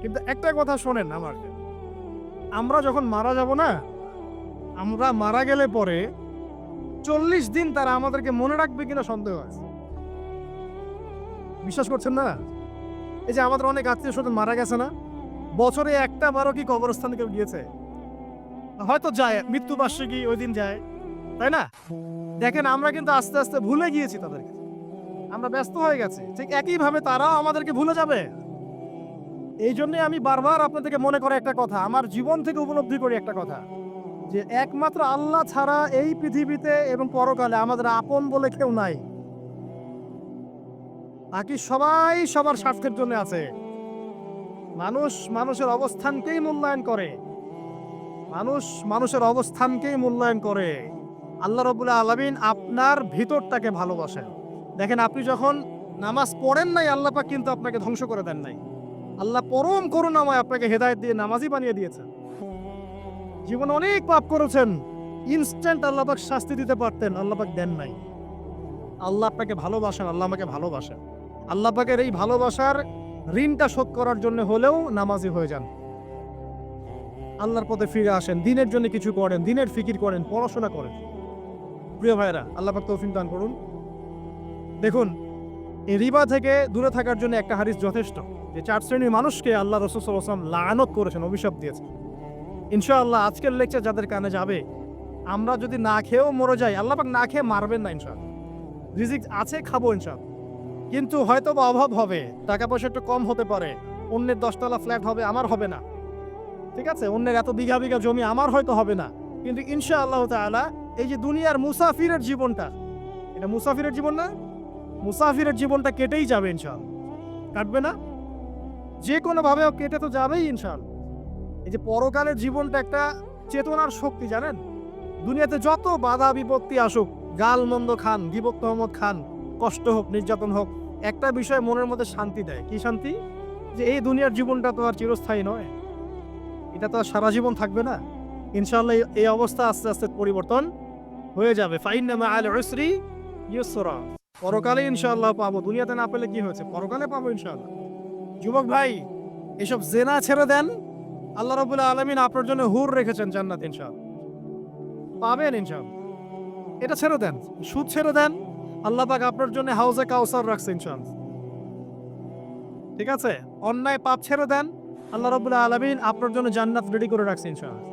কিন্তু একটা কথা শোনেন আমার, আমরা যখন মারা যাব না, আমরা মারা গেলে পরে 40 দিন তারা আমাদেরকে মনে রাখবে কিনা সন্দেহ আছে। বিশ্বাস করছেন না? এই যে আমাদের অনেক আত্মীয় স্বজন মারা গেছে না, বছরে একটা বারো কি কবরস্থানে কেউ গিয়েছে? হয়তো যায়, মৃত্যুবার্ষিকী ওই দিন যায়, তাই না? দেখেন আমরা কিন্তু আস্তে আস্তে ভুলে গিয়েছি তাদেরকে, আমরা ব্যস্ত হয়ে গেছি। ঠিক একইভাবে তারাও আমাদেরকে ভুলে যাবে। এই জন্যই আমি বারবার আপনাদেরকে মনে করে একটা কথা, আমার জীবন থেকে উপলব্ধি করি একটা কথা, যে একমাত্র আল্লাহ ছাড়া এই পৃথিবীতে এবং পরকালে আমাদের আপন বলে কেউ নাই। বাকি সবাই সবার স্বার্থের জন্য আছে। মানুষ মানুষের অবস্থানকেই মূল্যায়ন করে, মানুষ মানুষের অবস্থানকেই মূল্যায়ন করে। আল্লাহ রাব্বুল আলামিন আপনার ভিতরটাকে ভালোবাসেন। দেখেন আপনি যখন নামাজ পড়েন নাই, আল্লাহ পাক কিন্তু আপনাকে ধ্বংস করে দেন নাই। আল্লাহ পরম করুণাময় আপনাকে হেদায়েত দিয়ে নামাজি বানিয়ে দিয়েছেন। জীবনে অনেক পাপ করেছেন, ইনস্ট্যান্ট আল্লাহ পাক শাস্তি দিতে পারতেন, আল্লাহ পাক দেন নাই। আল্লাহ আপনাকে ভালোবাসেন, আল্লাহ আমাকে ভালোবাসেন। আল্লাহ পাকের এই ভালোবাসার ঋণটা শোধ করার জন্য হলেও নামাজি হয়ে যান। আল্লাহর পথে ফিরে আসেন, দিনের জন্য কিছু করেন, দিনের ফিকির করেন, পড়াশোনা করেন। প্রিয় ভাইরা, আল্লাহ পাক তৌফিক দান করুন। দেখুন, এই রিবা থেকে দূরে থাকার জন্য একটা হাদিস যথেষ্ট, যে 4 শ্রেণীর মানুষকে আল্লাহ রাসূল সাল্লাল্লাহু আলাইহি ওয়াসাল্লাম লাআনত করেছেন, অভিশাপ দিয়েছেন। ইনশাআল্লাহ আজকের লেকচার যাদের কানে যাবে, আমরা যদি না খেয়েও মরে যাই, আল্লাহ পাক না খেয়ে মারবেন না ইনশাআল্লাহ। রিজিক আছে, খাবো ইনশাআল্লাহ। কিন্তু হয়তো বা অভাব হবে, টাকা পয়সা একটু কম হতে পারে, অন্যের 10 তলা ফ্ল্যাট হবে, আমার হবে না। ঠিক আছে, অন্যের এত বিঘা বিঘা জমি আমার হয়তো হবে না। কিন্তু ইনশাআল্লাহ তাআলা এই যে দুনিয়ার মুসাফিরের জীবনটা, এটা মুসাফিরের জীবন না? মুসাফিরের জীবনটা কেটেই যাবে ইনশাআল্লাহ। কাটবে না? যে কোনো ভাবে কেটে তো যাবেই ইনশাআল্লাহ। এই যে পরকালের জীবনটা একটা চেতনার শক্তি, জানেন? দুনিয়াতে যত বাধা বিপত্তি আসুক, গাল মন্দ খান, গীবত তহমত খান, কষ্ট হোক, নির্যাতন হোক, একটা বিষয় মনের মধ্যে শান্তি দেয়। কি শান্তি? যে এই দুনিয়ার জীবনটা তো আর চিরস্থায়ী নয়, এটা তো আর সারা জীবন থাকবে না। ইনশাআল্লাহ এই অবস্থা আস্তে আস্তে পরিবর্তন হয়ে যাবে। ফাইন্না মাআল উসরি ইউসরা। পরকালে ইনশাআল্লাহ পাবো, দুনিয়াতে না পেলে কি হয়েছে, পরকালে পাবো ইনশাআল্লাহ। যুবক ভাই, এসব জেনা ছেড়ে দেন, আল্লাহ রাব্বুল আলামিন আপনার জন্য হুর রেখেছেন জান্নাত, ইনশাআল্লাহ পাবেন ইনশাআল্লাহ। এটা ছেড়ে দেন, সুদ ছেড়ে দেন, আল্লাহ পাক আপনার জন্য হাউজে কাউসার রাখছে ইনশাআল্লাহ। ঠিক আছে, অন্যায় পাপ ছেড়ে দেন, আল্লাহ রাব্বুল আলামিন আপনার জন্য জান্নাত রেডি করে রাখছে ইনশাআল্লাহ।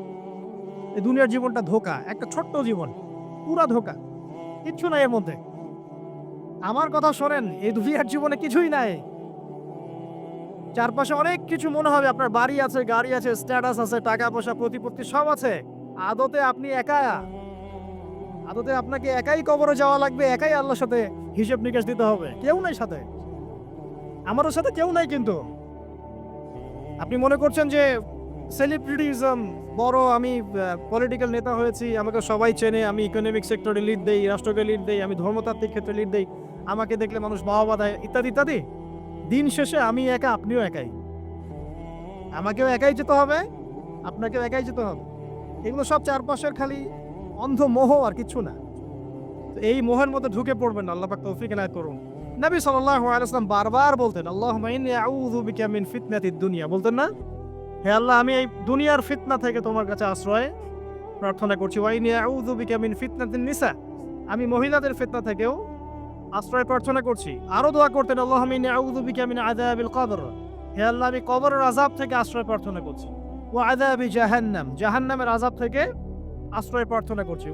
এই দুনিয়ার জীবনটা ধোঁকা, একটা ছোট্ট জীবন, পুরা ধোঁকা, কিচ্ছু নাই এর মধ্যে। আমার কথা শোনেন, এই দুনিয়ার জীবনে কিছুই নাই। চারপাশে অনেক কিছু মনে হবে, আপনার বাড়ি আছে, গাড়ি আছে, স্ট্যাটাস আছে, টাকা পয়সা, প্রতিপত্তি সব আছে। আদতে আপনি একা, আদতে আপনাকে একাই কবরে যাওয়া লাগবে, একাই আল্লাহর সাথে হিসেব নিকাশ দিতে হবে, কেউ নাই সাথে। আমারও সাথে কেউ নাই। কিন্তু আপনি মনে করছেন যে সেলিব্রিটিজম বড়, আমি পলিটিক্যাল নেতা হয়েছি, আমাকে সবাই চেনে, আমি ইকোনমিক সেক্টরে লিড দেই, রাষ্ট্রকে লিড দেই, আমি ধর্মতাত্ত্বিক ক্ষেত্রে লিড দেই, আমাকে দেখলে মানুষ বাহবা দেয়, ইত্যাদি ইত্যাদি। দিন শেষে আমি একা, আপনিও একাই। আমাকেও একাই যেতে হবে, আপনাকেও একাই যেতে হবে। এগুলো সব চারপাশের খালি অন্ধ মোহ, আর কিছু না। তো এই মোহের মধ্যে ঢুকে পড়বেন না, আল্লাহ পাক তৌফিক এনায়েত করুন। নবী সাল্লাল্লাহু আলাইহি ওয়াসাল্লাম বারবার বলতেন, আল্লাহুম্মা ইন্নী আউযু বিকা মিন ফিতনাতিদ দুনিয়া, বলতেন না? হে আল্লাহ, আমি এই দুনিয়ার ফিতনা থেকে তোমার কাছে আশ্রয় প্রার্থনা করছি। ওয়া ইন্নী আউযু বিকা মিন ফিতনাতিন নিসা, আমি মহিলাদের ফিতনা থেকেও আশ্রয় প্রার্থনা করছি। আরো দোয়া করতেন, আল্লাহুম্মা ইন্নী আউযু বিকা মিন আযাবিল কবর, হে আল্লাহ, আমি কবরের আযাব থেকে আশ্রয় প্রার্থনা করছি। ওয়া আযাবি জাহান্নাম, জাহান্নামের আযাব থেকে আশ্রয় প্রার্থনা করছি।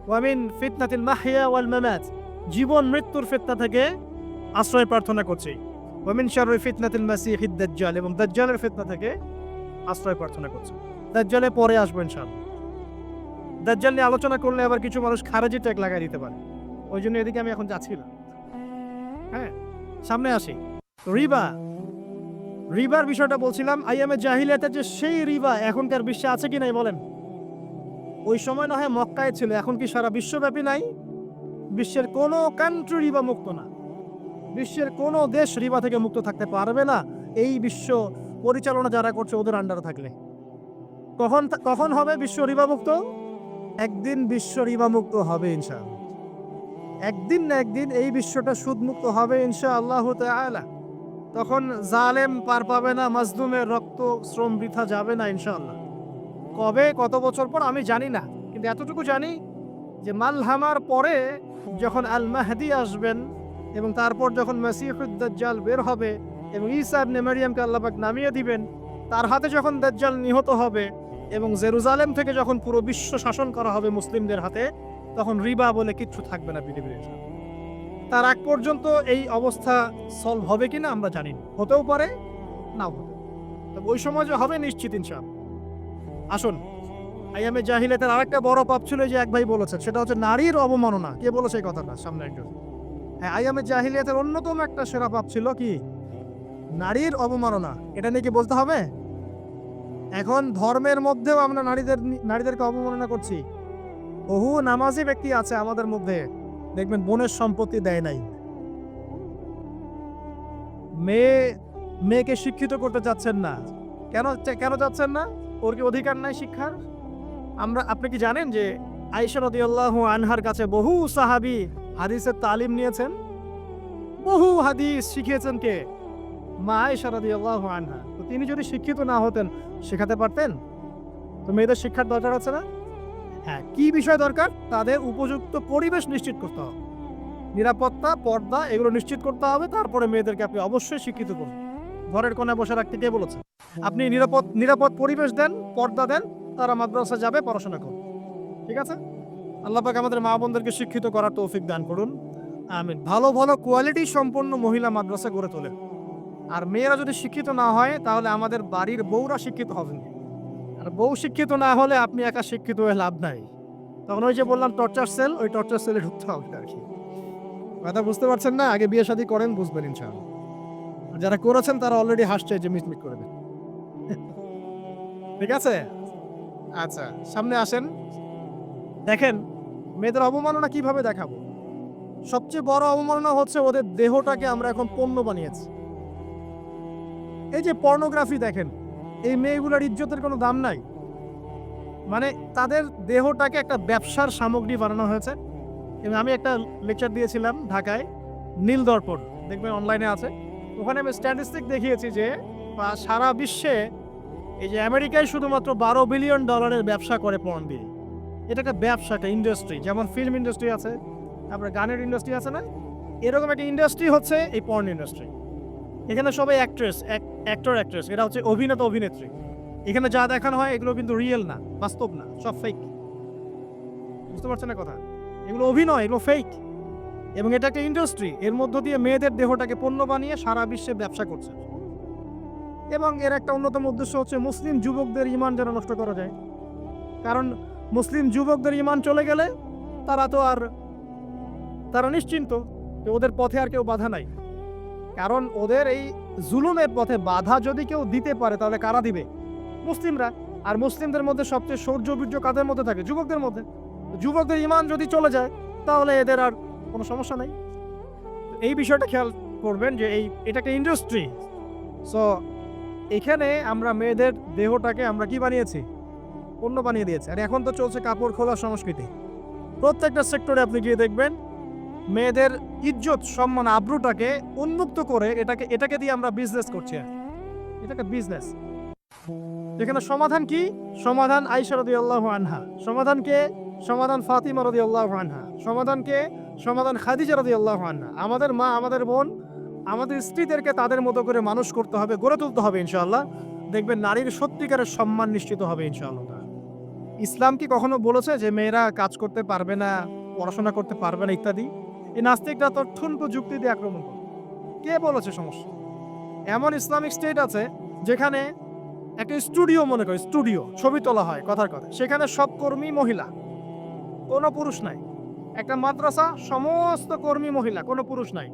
ওয়া মিন ফিতনাতিল মাহইয়া ওয়াল মামাত, জীবন মৃত্যুর ফিতনা থেকে আশ্রয় প্রার্থনা করছি। ওয়া মিন শাররি ফিতনাতিল মাসিহিদ দাজ্জাল, এবং দাজ্জালের ফিতনা থেকে আশ্রয় প্রার্থনা করছি। দাজ্জালে পরে আসবো ইনশাআল্লাহ। দাজ্জাল নিয়ে আলোচনা করলে আবার কিছু মানুষ খারেজি ট্যাগ লাগাই দিতে পারে, ওই জন্য এদিকে আমি এখন যাচ্ছি না। হ্যাঁ, সামনে আসি। রিবা, রিবার বিষয়টা বলছিলাম। আইয়ামে জাহিলিয়াতের যে সেই রিবা এখনকার বিশ্বে আছে কি নাই বলেন? ওই সময় না হয় মক্কায় ছিল, এখন কি সারা বিশ্বব্যাপী নাই? বিশ্বের কোনো কান্ট্রি রিবা মুক্ত না, বিশ্বের কোনো দেশ রিবা থেকে মুক্ত থাকতে পারবে না, এই বিশ্ব পরিচালনা যারা করছে ওদের আন্ডারে থাকলে। কখন কখন হবে বিশ্ব রিবা মুক্ত? একদিন বিশ্ব রিবা মুক্ত হবে ইনশাআল্লাহ। একদিন না একদিন এই বিশ্বটা সুদ মুক্ত হবে ইনশাআল্লাহ তাআলা। তখন জালেম পার পাবে না, মাজলুমের রক্ত শ্রম বৃথা যাবে না ইনশাআল্লাহ। কবে কত বছর পর আমি জানি না, কিন্তু এতটুকু জানি যে মালহামার পরে যখন আল মাহদি আসবেন এবং তারপর যখন মাসিহুদ দাজ্জাল বের হবে এবং ঈসা ইবনে মারইয়ামকে আল্লাহ পাক নামিয়ে দিবেন, তার হাতে যখন দাজ্জাল নিহত হবে এবং জেরুজালেম থেকে যখন পুরো বিশ্ব শাসন করা হবে মুসলিমদের হাতে, তখন রিবা বলে কিচ্ছু থাকবে না পৃথিবীর। তার আগ পর্যন্ত এই অবস্থা সলভ হবে কিনা আমরা জানি না, হতেও পারে নাও হতে, তবে ওই সময় যে হবে নিশ্চিত ইনশাআল্লাহ। আসুন, আইয়ামে জাহিলিয়াতের আরেকটা বড় পাপ ছিল যে এক ভাই বলেছে, সেটা হচ্ছে নারীর অবমাননা। কে বলেছে এই কথাটা? সামনে একজন। হ্যাঁ, আইয়ামে জাহিলিয়াতের অন্যতম একটা সেরা পাপ ছিল কি? নারীর অবমাননা। এটা নিয়ে কি বলতে হবে? এখন ধর্মের মধ্যেও আমরা নারীদেরকে অবমাননা করছি। বহু নামাজি ব্যক্তি আছে আমাদের মধ্যে, দেখবেন বোনের সম্পত্তি দেয় নাই। মেয়েকে শিক্ষিত করতে চাচ্ছেন না। কেন চাচ্ছেন না? ওর কি অধিকার নাই শিক্ষার? আপনি কি জানেন যে আয়েশা রাদিয়াল্লাহু আনহার কাছে বহু সাহাবী হাদিসের তালিম নিয়েছেন, বহু হাদিস শিখিয়েছেন কে? মা আয়েশা রাদিয়াল্লাহু আনহা। তো তিনি যদি শিক্ষিত না হতেন, শেখাতে পারতেন? তো মেয়েদের শিক্ষার দরকার আছে না? হ্যাঁ, কি বিষয় দরকার? তাদের উপযুক্ত পরিবেশ নিশ্চিত করতে হবে, নিরাপত্তা, পর্দা এগুলো নিশ্চিত করতে হবে। তারপরে মেয়েদেরকে আপনি অবশ্যই শিক্ষিত করুন। ঘরের কোণে বসে রাখতে কে বলেছে? আপনি নিরাপদ পরিবেশ দেন, পর্দা দেন, তারা মাদ্রাসা যাবে, পড়াশোনা করুন। ঠিক আছে? আল্লাহ পাক আমাদের মা বোনদেরকে শিক্ষিত করার তৌফিক দান করুন, আমিন। ভালো ভালো কোয়ালিটি সম্পন্ন মহিলা মাদ্রাসা গড়ে তোলেন। আর মেয়েরা যদি শিক্ষিত না হয়, তাহলে আমাদের বাড়ির বউরা শিক্ষিত হবেন। আর বউ শিক্ষিত না হলে আপনি একা শিক্ষিত হয়ে লাভ নাই। তখন ওই যে বললাম টর্চার সেল, ওই টর্চার সেলে ঢুকতে হবে আর কি। কথা বুঝতে পারছেন না? আগে বিয়ে শাদী করেন, বুঝবেন ইনশাআল্লাহ। আর যারা করেছেন তারা অলরেডি হাসছে যে মিটমিট করে দেন। ঠিক আছে? আচ্ছা, সামনে আসেন। দেখেন মেয়েদের অবমাননা কিভাবে দেখাবো। সবচেয়ে বড় অবমাননা হচ্ছে ওদের দেহটাকে আমরা এখন পণ্য বানিয়েছি। এই যে পর্নোগ্রাফি দেখেন, এই মেয়েগুলোর ইজ্জতের কোনো দাম নাই। মানে তাদের দেহটাকে একটা ব্যবসার সামগ্রী বানানো হয়েছে। এবং আমি একটা লেকচার দিয়েছিলাম ঢাকায়, নীল দর্পণ, দেখবেন অনলাইনে আছে। ওখানে আমি স্ট্যাটিস্টিক দেখিয়েছি যে সারা বিশ্বে এই যে আমেরিকায় শুধুমাত্র $12 বিলিয়ন ব্যবসা করে পর্ন দিয়ে। এটা একটা ব্যবসা, একটা ইন্ডাস্ট্রি। যেমন ফিল্ম ইন্ডাস্ট্রি আছে, আপনার গানের ইন্ডাস্ট্রি আছে না, এরকম একটা ইন্ডাস্ট্রি হচ্ছে এই পর্ন ইন্ডাস্ট্রি। এখানে সবাই অ্যাক্ট্রেস, এরা হচ্ছে অভিনেতা অভিনেত্রী। এখানে যা দেখানো হয় এগুলো কিন্তু রিয়েল না, বাস্তব না, সব ফেক। বুঝতে পারছেন না কথা? এগুলো অভিনয়, এগুলো ফেক। এবং এটা একটা ইন্ডাস্ট্রি, এর মধ্য দিয়ে মেয়েদের দেহটাকে পণ্য বানিয়ে সারা বিশ্বে ব্যবসা করছে। এবং এর একটা অন্যতম উদ্দেশ্য হচ্ছে মুসলিম যুবকদের ঈমান যেন নষ্ট করা যায়। কারণ মুসলিম যুবকদের ঈমান চলে গেলে তারা নিশ্চিন্ত যে ওদের পথে আর কেউ বাধা নাই। কারণ ওদের এই জুলুমের পথে বাধা যদি কেউ দিতে পারে, তাহলে কারা দিবে? মুসলিমরা। আর মুসলিমদের মধ্যে সবচেয়ে শৌর্য বীর্য কাদের মধ্যে থাকে? যুবকদের মধ্যে। যুবকদের ঈমান যদি চলে যায়, তাহলে এদের আর কোনো সমস্যা নাই। এই বিষয়টা খেয়াল করবেন যে এটা একটা ইন্ডাস্ট্রি। সো এখানে আমরা মেয়েদের দেহটাকে আমরা কি বানিয়েছি? পণ্য বানিয়ে দিয়েছি। আর এখন তো চলছে কাপড় খোলা সংস্কৃতি। প্রত্যেকটা সেক্টরে আপনি গিয়ে দেখবেন মেয়েদের ইজ্জত, সম্মান, আব্রুটাকে উন্মুক্ত করে এটাকে দিয়ে আমরা বিজনেস করছি। এটাকে বিজনেস। এখানে সমাধান কি? সমাধান আয়েশা রাদিয়াল্লাহু আনহা। সমাধান কে? সমাধান ফাতিমা রাদিয়াল্লাহু আনহা। সমাধান খাদিজা রাদিয়াল্লাহু আনহা। আমাদের মা, আমাদের বোন, আমাদের স্ত্রীদেরকে তাদের মতো করে মানুষ করতে হবে, গড়ে তুলতে হবে ইনশাআল্লাহ। দেখবেন নারীর সত্যিকারের সম্মান নিশ্চিত হবে ইনশাআল্লাহ। ইসলাম কি কখনো বলেছে যে মেয়েরা কাজ করতে পারবে না, পড়াশোনা করতে পারবে না ইত্যাদি? এই নাস্তিকরা তথ্যন্ত যুক্তি দিয়ে আক্রমণ করে। কে বলেছে সমস্যা? এমন ইসলামিক স্টেট আছে যেখানে একটা স্টুডিও, মনে করি স্টুডিও, ছবি তোলা হয়, কথার কথা, সেখানে সব কর্মী মহিলা, কোনো পুরুষ নাই। একটা মাদ্রাসা, সমস্ত কর্মী মহিলা, কোনো পুরুষ নাই।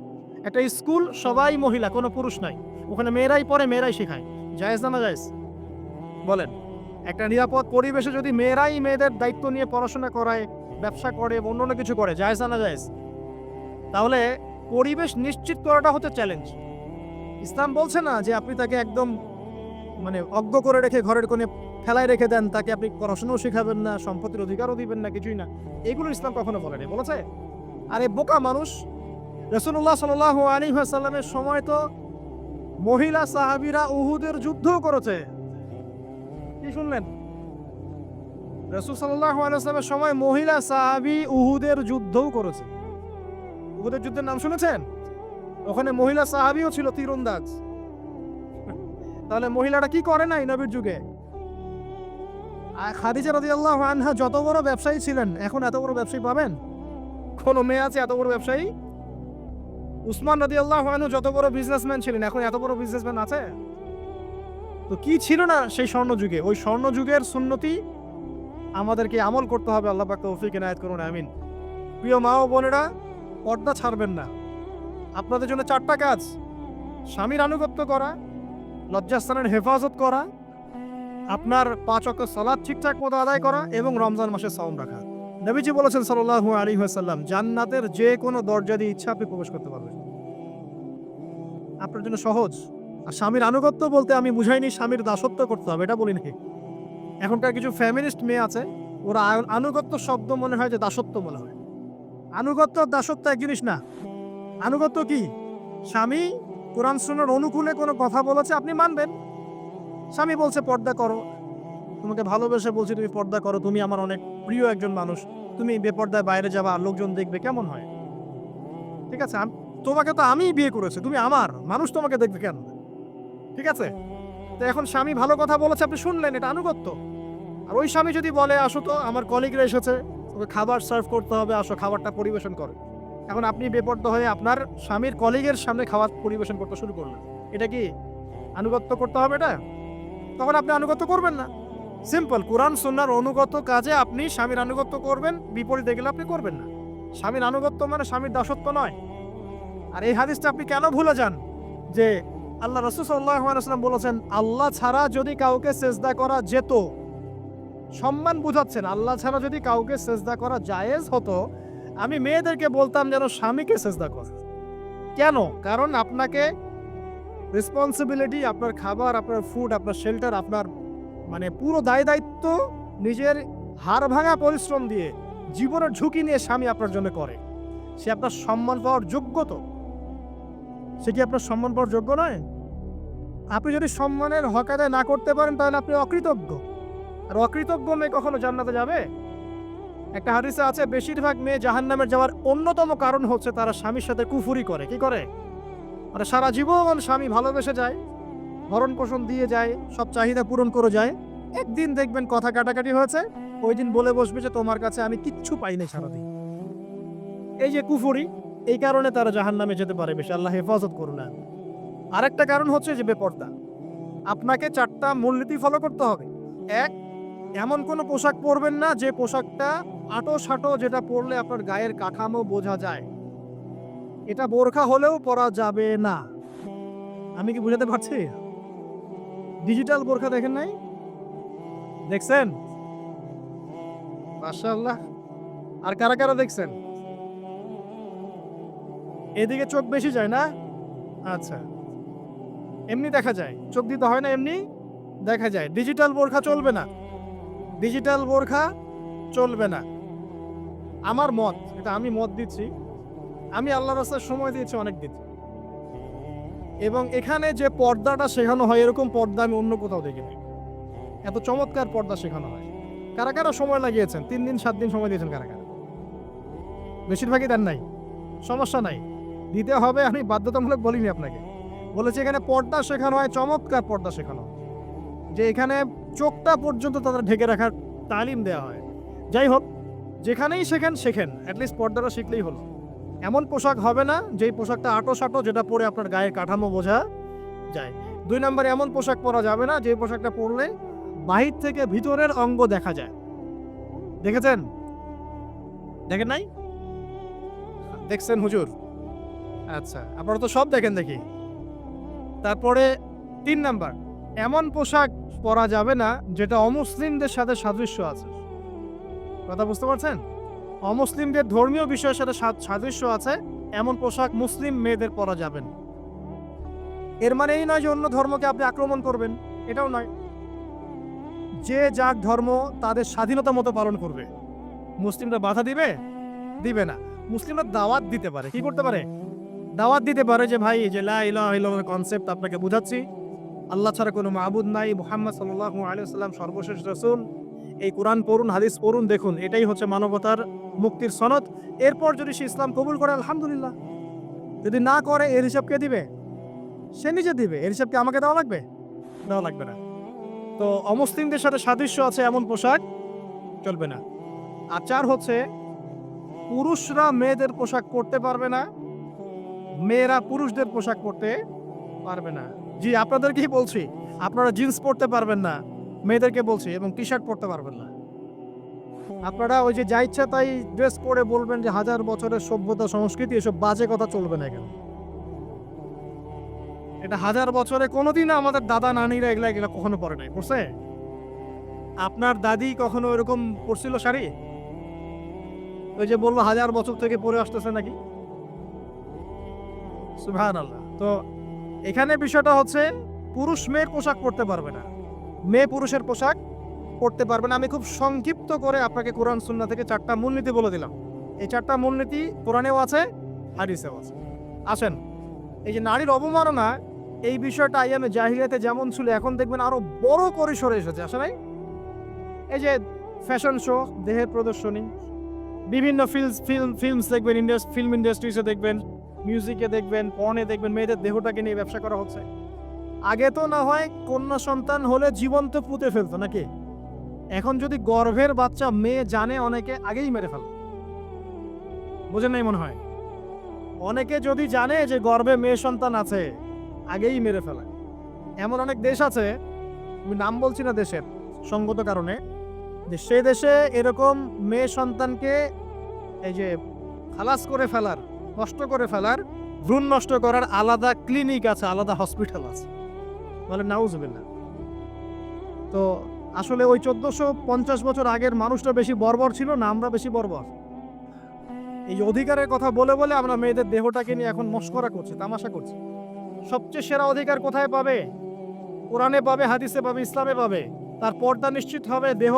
একটা স্কুল, সবাই মহিলা, কোনো পুরুষ নাই। ওখানে মেয়েরাই পড়ে, মেয়েরাই শেখায়। জায়েজ না জায়েজ বলেন? একটা নিরাপদ পরিবেশে যদি মেয়েরাই মেয়েদের দায়িত্ব নিয়ে পড়াশোনা করায়, ব্যবসা করে, অন্য কিছু করে, জায়েজ না জায়েজ? তাহলে পরিবেশ নিশ্চিত করাটা হচ্ছে চ্যালেঞ্জ। ইসলাম বলছে না যে আপনি তাকে একদম অজ্ঞ করে রেখে ঘরের কোণে ফেলায় রেখে দেন, তাকে আপনি পড়াশোনাও শেখাবেন না, সম্পত্তির অধিকারও দিবেন না, কিছুই না। এগুলো ইসলাম কখনো বলেনি। বলেছে? আরে বোকা মানুষ, রাসূলুল্লাহ সাল্লাল্লাহু আলাইহি ওয়াসাল্লামের সময় তো মহিলা সাহাবীরা উহুদের যুদ্ধ করেছে। কি শুনলেন? রাসূল সাল্লাল্লাহু আলাইহি ওয়াসাল্লামের সময় মহিলা সাহাবী উহুদের যুদ্ধও করেছে। উহুদের যুদ্ধের নাম শুনেছেন? ওখানে মহিলা সাহাবীও ছিল তীরন্দাজ। তাহলে মহিলাটা কি করে নাই নবীর যুগে? খাদিজা রাদিয়াল্লাহু আনহা যত বড় ব্যবসায়ী ছিলেন, এখন এত বড় ব্যবসায়ী পাবেন? কোন মেয়ে আছে এত বড় ব্যবসায়ী? উসমান রাদিয়াল্লাহু আনহু যত বড় বিজনেসম্যান ছিলেন, এখন এত বড় বিজনেসম্যান আছে? তো কি ছিল না সেই স্বর্ণযুগে? ওই স্বর্ণযুগের সুন্নতি আমাদেরকে আমল করতে হবে। আল্লাহ পাক তৌফিক এনায়েত করুন, আমিন। প্রিয় মা ও বোনেরা, পর্দা ছাড়বেন না। আপনাদের জন্য 4টা কাজ: স্বামীর আনুগত্য করা, লজ্জাস্থানের হেফাজত করা, আপনার 5 ওয়াক্ত সালাত ঠিকঠাক মতো আদায় করা এবং রমজান মাসে সাওম রাখা। নবীজি বলেছেন সাল্লাল্লাহু আলাইহি ওয়াসাল্লাম, জান্নাতের যে কোনো দরজা দিয়ে ইচ্ছা আপনি প্রবেশ করতে পারবেন। আপনার জন্য সহজ। আর স্বামীর আনুগত্য বলতে আমি বুঝাইনি স্বামীর দাসত্ব করতে হবে, এটা বলি নাকি। এখনকার কিছু ফ্যামিলিস্ট মেয়ে আছে, ওরা আনুগত্য শব্দ মনে হয় যে দাসত্ব মনে হয়। আনুগত্য দাসত্ব এক জিনিস না। আনুগত্য কি? স্বামী কোরআন সুন্নাহর অনুকূলে কোনো কথা বলেছে, আপনি মানবেন। স্বামী বলছে পর্দা করো, তোমাকে ভালোবেসে বলছি তুমি পর্দা করো, তুমি আমার অনেক প্রিয় একজন মানুষ, তুমি বেপর্দায় বাইরে যাবা, লোকজন দেখবে, কেমন হয়? ঠিক আছে, তোমাকে তো আমিই বিয়ে করেছি, তুমি আমার, মানুষ তোমাকে দেখবে কেন? ঠিক আছে, তো এখন স্বামী ভালো কথা বলেছে, আপনি শুনলেন, এটা আনুগত্য। আর ওই স্বামী যদি বলে আসো তো আমার কলিগরা এসেছে, ওকে খাবার সার্ভ করতে হবে, আসো খাবারটা পরিবেশন করো, এখন আপনি বেপর্দা হয়ে আপনার স্বামীর কলিগের সামনে খাবার পরিবেশন করতে শুরু করলেন, এটা কি আনুগত্য করতে হবে? এটা তখন আপনি আনুগত্য করবেন না। সিম্পল, কোরআন সুন্নাহর অনুগত কাজে আপনি স্বামীর আনুগত্য করবেন, বিপরীতে গেলে আপনি করবেন না। স্বামীর আনুগত্য মানে স্বামীর দাসত্ব নয়। আর এই হাদিসটা আপনি কেন ভুলে যান যে আল্লাহ রাসূল সাল্লাল্লাহু আলাইহি ওয়াসাল্লাম বলেছেন, আল্লাহ ছাড়া যদি কাউকে সেজদা করা যেত, সম্মান বুঝাচ্ছেন, আল্লাহ ছাড়া যদি কাউকে সেজদা করা জায়েজ হতো, আমি মেয়েদেরকে বলতাম যেন স্বামীকে সেজদা করে। কেন? কারণ আপনাকে রেসপন্সিবিলিটি, আপনার খাবার, আপনার ফুড, আপনার শেল্টার, আপনার মানে পুরো দায় দায়িত্ব নিজের হাড় ভাঙা পরিশ্রম দিয়ে, জীবনের ঝুঁকি নিয়ে স্বামী আপনার জন্য করে। সে আপনার সম্মান পাওয়ার যোগ্য তো? সে কি আপনার সম্মান পাওয়ার যোগ্য নয়? আপনি যদি সম্মানের হক আদায় না করতে পারেন তাহলে আপনি অকৃতজ্ঞ। আর অকৃতজ্ঞ মেয়ে কখনো জান্নাতে যাবে? একটা হাদিসে আছে, বেশিরভাগ মেয়ে জাহান্নামে যাওয়ার অন্যতম কারণ হচ্ছে তারা স্বামীর সাথে কুফরি করে। কি করে? মানে সারা জীবন স্বামী ভালোবেসে যায়, ভরণ পোষণ দিয়ে যায়, সব চাহিদা পূরণ করে যায়, একদিন দেখবেন কথা কাটাকাটি হয়েছে, ওই দিন বলে বসবে যে তোমার কাছে আমি কিচ্ছু পাইনি সারাদিন। এই যে কুফরি, এই কারণে তারা জাহান্নামে যেতে পারে বেশি, আল্লাহ হেফাজত করুন। আরেকটা কারণ হচ্ছে যে বেপর্দা। আপনাকে 4টা মূলনীতি ফলো করতে হবে। 1, এমন কোনো পোশাক পরবেন না যে পোশাকটা আঁটো-সাঁটো, যেটা পরলে আপনার গায়ের কাঠামো বোঝা যায়। এটা বোরখা হলেও পরা যাবে না। আমি কি বুঝাতে পারছি? ডিজিটাল বোরখা দেখেন নাই? দেখছেন? মাশাআল্লাহ। আর কারা কারা দেখছেন? এদিকে চোখ বেশি যায় না? আচ্ছা, এমনি দেখা যায়, চোখ দিতে হয় না, এমনি দেখা যায়। ডিজিটাল বোরখা চলবে না, ডিজিটাল বোরখা চলবে না। আমার মত, এটা আমি মত দিচ্ছি, আমি আল্লাহর রাস্তায় সময় দিয়েছি অনেক দিন, এবং এখানে যে পর্দাটা শেখানো হয় এরকম পর্দা আমি অন্য কোথাও দেখিনি। এত চমৎকার পর্দা শেখানো হয়। কারা কারা সময় লাগিয়েছেন? 3 দিন 7 দিন সময় দিয়েছেন কারা কারা? বেশিরভাগই দেন নাই, সমস্যা নাই, দিতে হবে। আমি বাধ্যতামূলক বলিনি আপনাকে, বলেছি এখানে পর্দা শেখানো হয়, চমৎকার পর্দা শেখানো হয়, যে এখানে চোখটা পর্যন্ত তাদের ঢেকে রাখার তালিম দেওয়া হয়। যাই হোক, যেখানেই শেখেন, অ্যাটলিস্ট পর্দাটা শিখলেই হলো। এমন পোশাক হবে না যেই পোশাকটা আঁটো-সাঁটো, যেটা পরে আপনার গায়ের কাঠামো বোঝা যায়। 2 নম্বরে এমন পোশাক পরা যাবে না যে পোশাকটা পরলে বাহির থেকে ভিতরের অঙ্গ দেখা যায়। দেখেছেন? দেখেন নাই? দেখছেন হুজুর? আচ্ছা, আপনারা তো সব দেখেন দেখি। তারপরে 3 নাম্বার, এমন পোশাক পরা যাবে না যেটা অমুসলিমদের সাথে সাদৃশ্য আছে। কথা বুঝতে পারছেন? অমুসলিমদের ধর্মীয় বিষয়ের সাথে সাদৃশ্য আছে এমন পোশাক মুসলিম মেয়েদের পরা যাবে না। এর মানে এই নয় যে অন্য ধর্মকে আপনি আক্রমণ করবেন, এটাও নয়। যে যার ধর্ম তাদের স্বাধীনতা মতো পালন করবে। মুসলিমরা বাধা দিবে? দিবে না। মুসলিমরা দাওয়াত দিতে পারে। কি করতে পারে? দাওয়াত দিতে পারে যে ভাই যে লা ইলাহা ইল্লাল্লাহর কনসেপ্ট আপনাকে বুঝাচ্ছি, আল্লাহ ছাড়া কোনো মাবুদ নাই, মুহাম্মদ সাল্লাল্লাহু আলাইহি ওয়াসাল্লাম সর্বশেষ রাসূল, এই কোরআন পড়ুন, হাদিস পড়ুন, দেখুন এটাই হচ্ছে মানবতার মুক্তির সনদ। এরপর যদি সে ইসলাম কবুল করে আলহামদুলিল্লাহ, যদি না করে এর হিসাব কে দিবে? সে নিজে দিবে। এর হিসাব কি আমাকে দেওয়া লাগবে? দেওয়া লাগবে না। তো অমুসলিমদের সাথে সাদৃশ্য আছে এমন পোশাক চলবে না। আর 4 হচ্ছে পুরুষরা মেয়েদের পোশাক পরতে পারবে না, মেয়েরা পুরুষদের পোশাক পরতে পারবে না। জি, আপনাদেরকেই বলছি, আপনারা জিন্স পরতে পারবেন না, মেয়েদেরকে বলছি, এবং টি শার্ট পরতে পারবেন না। আপনারা ওই যে যা ইচ্ছা তাই ড্রেস পরে বলবেন যে হাজার বছরের সভ্যতা সংস্কৃতি, এসব বাজে কথা চলবে না এখানে। এটা হাজার বছরে কোনোদিন আমাদের দাদা নানিরা এগুলা এগুলা কখনো পরে নাই, পড়ছে? আপনার দাদি কখনো এরকম পরছিল শাড়ি? ওই যে বললো হাজার বছর থেকে পরে আসতেছে নাকি? সুবহানাল্লাহ। তো এখানে বিষয়টা হচ্ছে পুরুষ মেয়ের পোশাক পরতে পারবে না, মেয়ে পুরুষের পোশাক পড়তে পারবে না। আমি খুব সংক্ষিপ্ত করে আপনাকে কোরআন সুন্নাহ থেকে 4টা মূলনীতি বলে দিলাম। এই 4টা মূলনীতি কোরআনেও আছে, হাদিসেও আছে। আসেন, এই যে নারীর অবমাননা, এই বিষয়টা আইয়ামে জাহিলিয়াতে যেমন ছিল, এখন দেখবেন আরো বড় পরিসরে এসেছে। আসলে এই যে ফ্যাশন শো, দেহের প্রদর্শনী, বিভিন্ন ফিল্মস দেখবেন, ফিল্ম ইন্ডাস্ট্রিজে দেখবেন, মিউজিকে দেখবেন, পর্নে দেখবেন, মেয়েদের দেহটাকে নিয়ে ব্যবসা করা হচ্ছে। আগে তো না হয় কন্যা সন্তান হলে জীবন্ত পুঁতে ফেলতো নাকি? এখন যদি গর্ভের বাচ্চা মেয়ে জানে, অনেকে আগেই মেরে ফেলে। বুঝেন নাই মনে হয়? অনেকে যদি জানে যে গর্ভে মেয়ে সন্তান আছে, আগেই মেরে ফেলে। এমন অনেক দেশ আছে, আমি নাম বলছি না দেশের সঙ্গত কারণে, যে সে দেশে এরকম মেয়ে সন্তানকে এই যে খালাস করে ফেলার, নষ্ট করে ফেলার, ভ্রূণ নষ্ট করার আলাদা ক্লিনিক আছে, আলাদা হসপিটাল আছে। বলে নাউজুবিল্লাহ। তো আসলে ওই 1450 বছর আগের মানুষটা বেশি বর্বর ছিল না আমরা বেশি বর্বর? এই অধিকারের কথা বলে বলে আমরা মেয়েদের দেহটাকে নিয়ে এখন মস্করা করছি, তামাশা করছি। সবচেয়ে সেরা অধিকার কোথায় পাবে? কোরআনে পাবে, হাদিসে পাবে, ইসলামে পাবে। তার পর্দা নিশ্চিত হবে, দেহ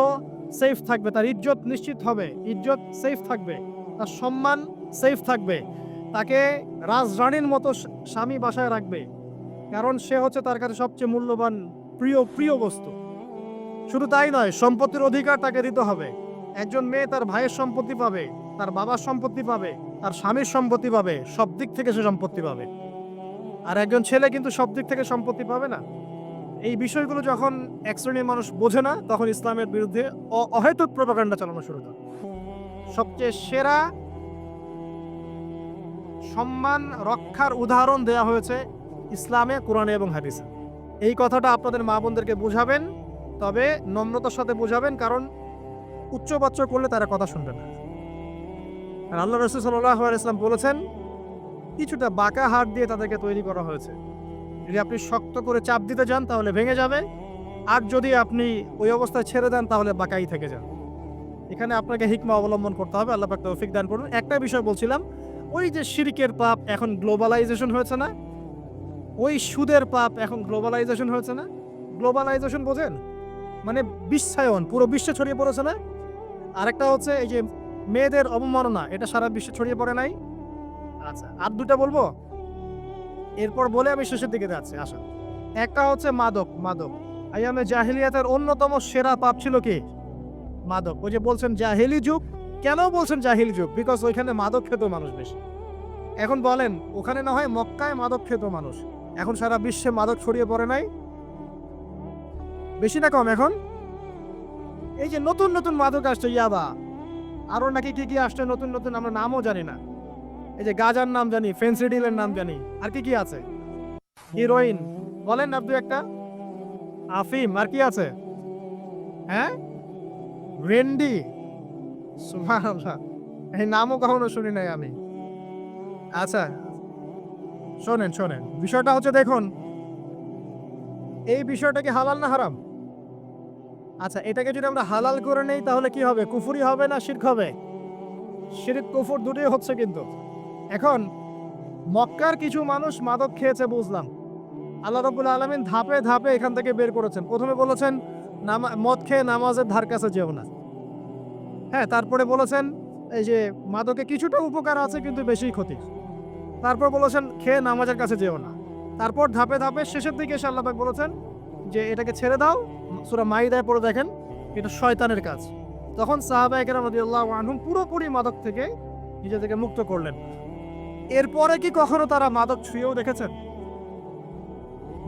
সেফ থাকবে, তার ইজ্জত নিশ্চিত হবে, ইজ্জত সেফ থাকবে, তার সম্মান সেফ থাকবে, তাকে রাজরানীর মতো স্বামী বাসায় রাখবে, কারণ সে হচ্ছে তার কাছে সবচেয়ে মূল্যবান প্রিয় বস্তু। শুধু তাই নয়, সম্পত্তির অধিকার তাকে দিতে হবে। একজন মেয়ে তার ভাইয়ের সম্পত্তি পাবে, তার বাবার সম্পত্তি পাবে, তার স্বামীর সম্পত্তি পাবে, সব দিক থেকে সে সম্পত্তি পাবে। আর একজন ছেলে কিন্তু সব দিক থেকে সম্পত্তি পাবে না। এই বিষয়গুলো যখন এক শ্রেণীর মানুষ বোঝে না, তখন ইসলামের বিরুদ্ধে অহেতুক প্রপাগান্ডা চালানো শুরু করে। সবচেয়ে সেরা সম্মান রক্ষার উদাহরণ দেয়া হয়েছে ইসলামে, কোরআনে এবং হাদিসে। এই কথাটা আপনাদের মা বোনদেরকে বুঝাবেন, তবে নম্রতার সাথে বুঝাবেন, কারণ উচ্চবাচ্য করলে তারা কথা শুনবে না। আর আল্লাহ রাসূল সাল্লাল্লাহু আলাইহি ওয়াসাল্লাম বলেছেন, কিছুটা বাঁকা হাত দিয়ে তাদেরকে তৈরি করা হয়েছে। যদি আপনি শক্ত করে চাপ দিতে যান তাহলে ভেঙে যাবে, আর যদি আপনি ওই অবস্থায় ছেড়ে দেন তাহলে বাঁকাই থেকে যান। এখানে আপনাকে হিকমা অবলম্বন করতে হবে। আল্লাহ পাক তৌফিক দান করুন। একটা বিষয় বলছিলাম, ওই যে শিরকের পাপ এখন গ্লোবালাইজেশন হয়েছে না, ওই সুদের পাপ এখন গ্লোবালাইজেশন হয়েছে না। গ্লোবালাইজেশন বোঝেন? মানে বিশ্বায়ন, পুরো বিশ্বে ছড়িয়ে পড়েছে না। আরেকটা হচ্ছে এই যে মেয়েদের অবমাননা, এটা সারা বিশ্বে ছড়িয়ে পড়ে নাই? আচ্ছা, আর দুটা বলবো, এরপর বলে আমি শেষের দিকে যাচ্ছি। আসা, একটা হচ্ছে মাদক। আইয়ামে জাহিলিয়াতের অন্যতম সেরা পাপ ছিল কি? মাদক। ওই যে বলছেন জাহিলি যুগ, কেন বলছেন জাহিলি যুগ? বিকজ ওইখানে মাদক খেত মানুষ বেশি। এখন বলেন, ওখানে না হয় মক্কায় মাদক খেত মানুষ, এখন সারা বিশ্বে মাদক ছড়িয়ে পড়ে নাই? বেশি না কম? এখন এই যে নতুন নতুন মাদক আসছে, ইয়াবা, আরো নাকি কি কি আসছে নতুন নতুন, আমরা নামও জানি না। এই যে গাজার নাম জানি, ফেন্সিডিলের নাম জানি, আর কি কি আছে, হিরোইন, বলেন না দু একটা, আফিম, আর কি আছে? হ্যাঁ, রেন্ডি, সুবহানাল্লাহ, এই নামও কখনো শুনি নাই আমি। আচ্ছা, শোনেন, বিষয়টা হচ্ছে, দেখুন এই বিষয়টা কি হালাল না হারাম? আচ্ছা, এটাকে যদি আমরা হালাল করে নেই তাহলে কি হবে? কুফরি হবে না শিরক হবে? শিরক কুফর দুটোই হচ্ছে। কিন্তু এখন মক্কার কিছু মানুষ মাদক খেয়েছে বুঝলাম, আল্লাহ রাব্বুল আলামিন ধাপে ধাপে এখান থেকে বের করেছেন। প্রথমে বলেছেন মদ খেয়ে নামাজের ধার কাছে যেও না। হ্যাঁ, তারপরে বলেছেন এই যে মাদকে কিছুটা উপকার আছে কিন্তু বেশি ক্ষতি। তারপর বলেছেন খেয়ে নামাজের কাছে যেও না। তারপর ধাপে ধাপে শেষের দিকে এসে আল্লাহ পাক বলেছেন যে এটাকে ছেড়ে দাও। সূরা মাইদায় পড়ে দেখেন এটা শয়তানের কাজ। তখন সাহাবায়ে কেরাম রাদিয়াল্লাহু আনহুম পুরোপুরি মাদক থেকে নিজেদেরকে মুক্ত করলেন। এরপরে কি কখনো তারা মাদক ছুঁয়েও দেখেছেন?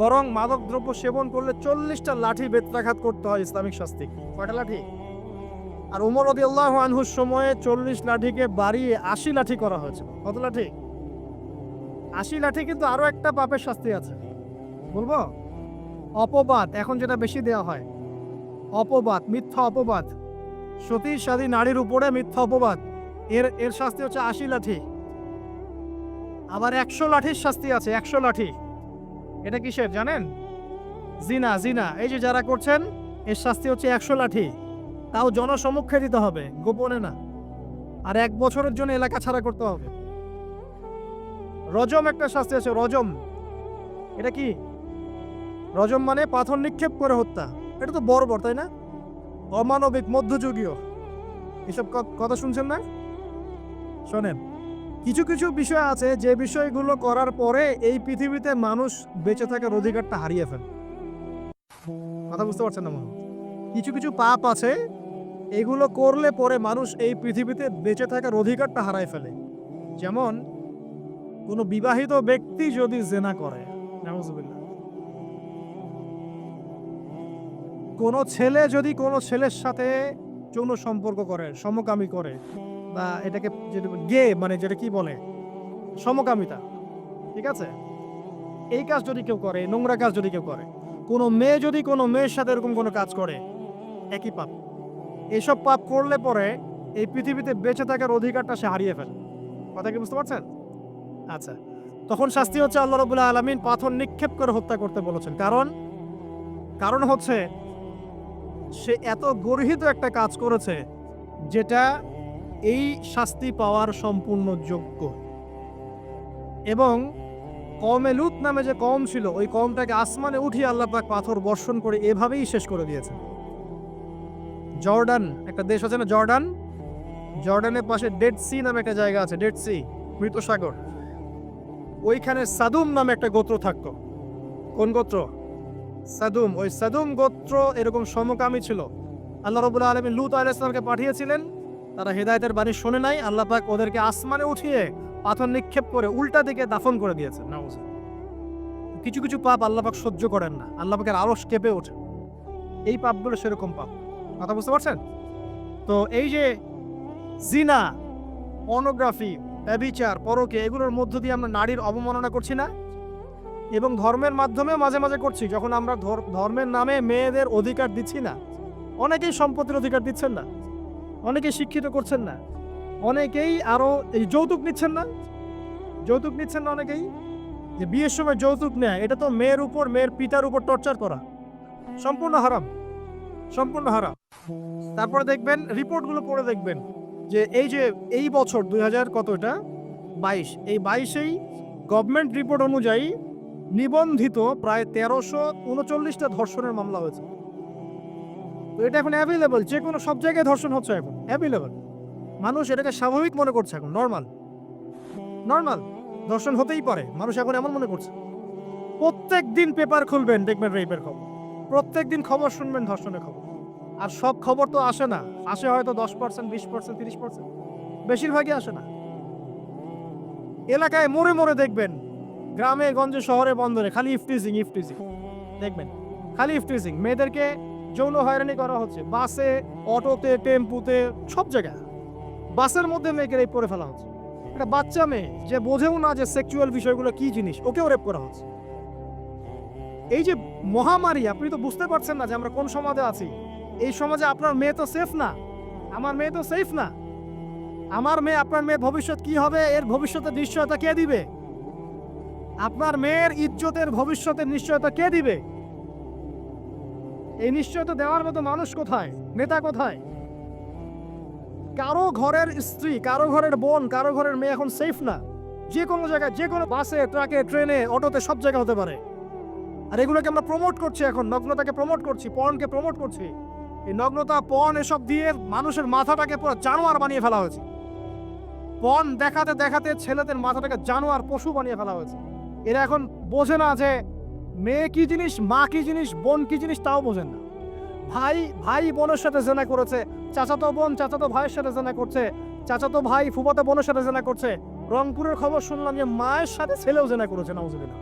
বরং মাদক দ্রব্য সেবন করলে 40টা লাঠি বেত্রাঘাত করতে হয় ইসলামিক শাস্তি। কয়টা লাঠি? আর ওমর রাদিয়াল্লাহু আনহুর সময়ে 40 লাঠিকে বাড়িয়ে 80 লাঠি করা হয়েছে। কত লাঠি? 80 লাঠি। কিন্তু আরো একটা পাপের শাস্তি আছে, বলবো? অপবাদ, এখন যেটা বেশি দেওয়া হয়, অপবাদ, মিথ্যা অপবাদ, সতী সাধী নারীর উপরে মিথ্যা অপবাদ, এর শাস্তি হচ্ছে 80 লাঠি। আবার 100 লাঠির শাস্তি আছে, 100 লাঠি। এটা কিসের জানেন? জিনা, জিনা। এই যে যারা করছেন এর শাস্তি হচ্ছে 100 লাঠি। তাও জনসমক্ষে দিতে হবে, গোপনে না। আর 1 বছরের জন্য এলাকা ছাড়া করতে হবে। রজম একটা শাস্তি আছে, রজম। এটা কি? রজম মানে পাথর নিক্ষেপ করে হত্যা। এটা তো বর্বর, তাই না? অমানবিক, মধ্যযুগীয়। এসব কথা শুনছেন না? শোনেন, কিছু কিছু বিষয় আছে যে বিষয়গুলো করার পরে এই পৃথিবীতে মানুষ বেঁচে থাকার অধিকারটা হারিয়ে ফেলে। কথা বুঝতে পারছেন না? কিছু কিছু পাপ আছে, এগুলো করলে পরে মানুষ এই পৃথিবীতে বেঁচে থাকার অধিকারটা হারায় ফেলে। যেমন কোনো বিবাহিত ব্যক্তি যদি জেনা করে, নাউজুবিল্লাহ। কোনো ছেলে যদি কোনো ছেলের সাথে যৌন সম্পর্ক করে, সমকামী করে, বা এটাকে গে মানে যেটা কি বলে, সমকামিতা, ঠিক আছে? এই কাজ যদি কেউ করে, নোংরা কাজ যদি কেউ করে, কোনো মেয়ে যদি কোনো মেয়ের সাথে এরকম কোনো কাজ করে, একই পাপ। এইসব পাপ করলে পরে এই পৃথিবীতে বেঁচে থাকার অধিকারটা সে হারিয়ে ফেলে। কথা কি বুঝতে পারছেন? আচ্ছা, তখন শাস্তি হচ্ছে আল্লাহ রাব্বুল আলামিন পাথর নিক্ষেপ করে হত্যা করতে বলেছেন। কারণ হচ্ছে সে এত গর্হিত একটা কাজ করেছে যেটা এই শাস্তি পাওয়ার সম্পূর্ণ যোগ্য। এবং কওমে লূত নামে যে কওম ছিল, ওই কওমটাকে আসমানে উঠিয়ে আল্লাহ পাক পাথর বর্ষণ করে এভাবেই শেষ করে দিয়েছে। জর্ডান একটা দেশ আছে না, জর্ডান? জর্ডানের পাশে ডেড সি নামে একটা জায়গা আছে, ডেড সি, মৃত সাগর। ওইখানে সাদুম নামে একটা গোত্র থাকতো। কোন গোত্র? সাদুম। ওই সাদুম গোত্র এরকম সমকামী ছিল। আল্লাহ রাব্বুল আলামিন লূত আলাইহিস সালামকে পাঠিয়েছিলেন, তারা হেদায়েতের বাণী শোনে নাই। আল্লাহ পাক ওদেরকে আসমানে উঠিয়ে পাথর নিক্ষেপ করে উল্টা দিকে দাফন করে দিয়েছেন। নাউজুবিল্লাহ। কিছু কিছু পাপ আল্লাহ পাক সহ্য করেন না, আল্লাহ পাকের আরশ কেঁপে ওঠে। এই পাপগুলো সেরকম পাপ। কথা বুঝতে পারছেন? তো এই যে জিনা, পর্নোগ্রাফি, ব্যভিচার, পরকে, এগুলোর মধ্য দিয়ে আমরা নারীর অবমাননা করছি না? এবং ধর্মের মাধ্যমে মাঝে মাঝে করছি, যখন আমরা ধর্মের নামে মেয়েদের অধিকার দিচ্ছি না। অনেকেই সম্পত্তির অধিকার দিচ্ছেন না, অনেকেই শিক্ষিত করছেন না, অনেকেই আরো এই যৌতুক নিচ্ছেন না। যৌতুক নিচ্ছেন না অনেকেই। যে বিয়ের সময় যৌতুক নেয়, এটা তো মেয়ের উপর, মেয়ের পিতার উপর টর্চার করা। সম্পূর্ণ হারাম, সম্পূর্ণ হারাম। তারপরে দেখবেন, রিপোর্টগুলো পড়ে দেখবেন যে এই বছর 2000 কত, এটা 22, এই 22-এই গভর্নমেন্ট রিপোর্ট অনুযায়ী নিবন্ধিত প্রায় 1339টা ধর্ষণের মামলা হয়েছে। তো এটা এখন অ্যাভেলেবল, যে কোনো সব জায়গায় ধর্ষণ হচ্ছে, এখন অ্যাভেলেবল। মানুষ এটাকে স্বাভাবিক মনে করছে, এখন নর্মাল ধর্ষণ হতেই পারে, মানুষ এখন এমন মনে করছে। প্রত্যেক দিন পেপার খুলবেন, দেখবেন রেপের খবর। প্রত্যেক দিন খবর শুনবেন ধর্ষণের খবর। আর সব খবর তো আসে না, আসে হয়তো 10%, 20%, 30%, বেশিরভাগই আসে না। এলাকায় মোড়ে মোড়ে দেখবেন, গ্রামে গঞ্জে শহরে বন্দরে খালি ইফটিজিং দেখবেন, খালি ইফটিজিং। মেয়েদেরকে যৌন হয়রানি করা হচ্ছে, বাসে, অটোতে, টেম্পুতে, সব জায়গায়। বাসের মধ্যে মেয়েকে রেপ করে ফেলা হচ্ছে। একটা বাচ্চা মেয়ে যে বোঝেও না যে সেক্সুয়াল বিষয়গুলো কি জিনিস, ওকেও রেপ করা হচ্ছে। এই যে মহামারী, আপনি তো বুঝতে পারছেন না যে আমরা কোন সমাজে আছি। এই সমাজে আপনার মেয়ে তো সেফ না, আমার মেয়ে তো সেফ না। আমার মেয়ে, আপনার মেয়ের ভবিষ্যৎ কি হবে, এর ভবিষ্যতের নিশ্চয়তা কে দিবে? আপনার মেয়ের ইজ্জতের ভবিষ্যতের নিশ্চয়তা কে দিবে? এই নিশ্চয়তা দেওয়ার মতো মানুষ কোথায়, নেতা কোথায়? কারো ঘরের স্ত্রী, কারো ঘরের বোন, কারো ঘরের মেয়ে এখন সেফ না। যে কোনো জায়গায়, যে কোনো বাসে, ট্রাকে, ট্রেনে, অটোতে, সব জায়গায় হতে পারে। আর এগুলোকে আমরা প্রমোট করছি, এখন নগ্নতাকে প্রমোট করছি, পর্নকে প্রমোট করছি। এই নগ্নতা, পর্ন, এসব দিয়ে মানুষের মাথাটাকে পুরো জানোয়ার বানিয়ে ফেলা হয়েছে। পণ দেখাতে দেখাতে ছেলেদের মাথাটাকে জানোয়ার পশু বানিয়ে ফেলা হয়েছে। এরা এখন বোঝে না যে মেয়ে কি জিনিস, মা কি জিনিস, বোন কি জিনিস, তাও বোঝেন না। ভাই ভাই বোনের সাথে জেনা করেছে, চাচাতো বোন চাচাতো ভাইয়ের সাথে জেনা করছে, চাচাতো ভাই ফুফাতো বোনের সাথে জেনা করছে। রংপুরের খবর শুনলাম যে মায়ের সাথে ছেলেও জেনা করেছে, নাউজুবিল্লাহ।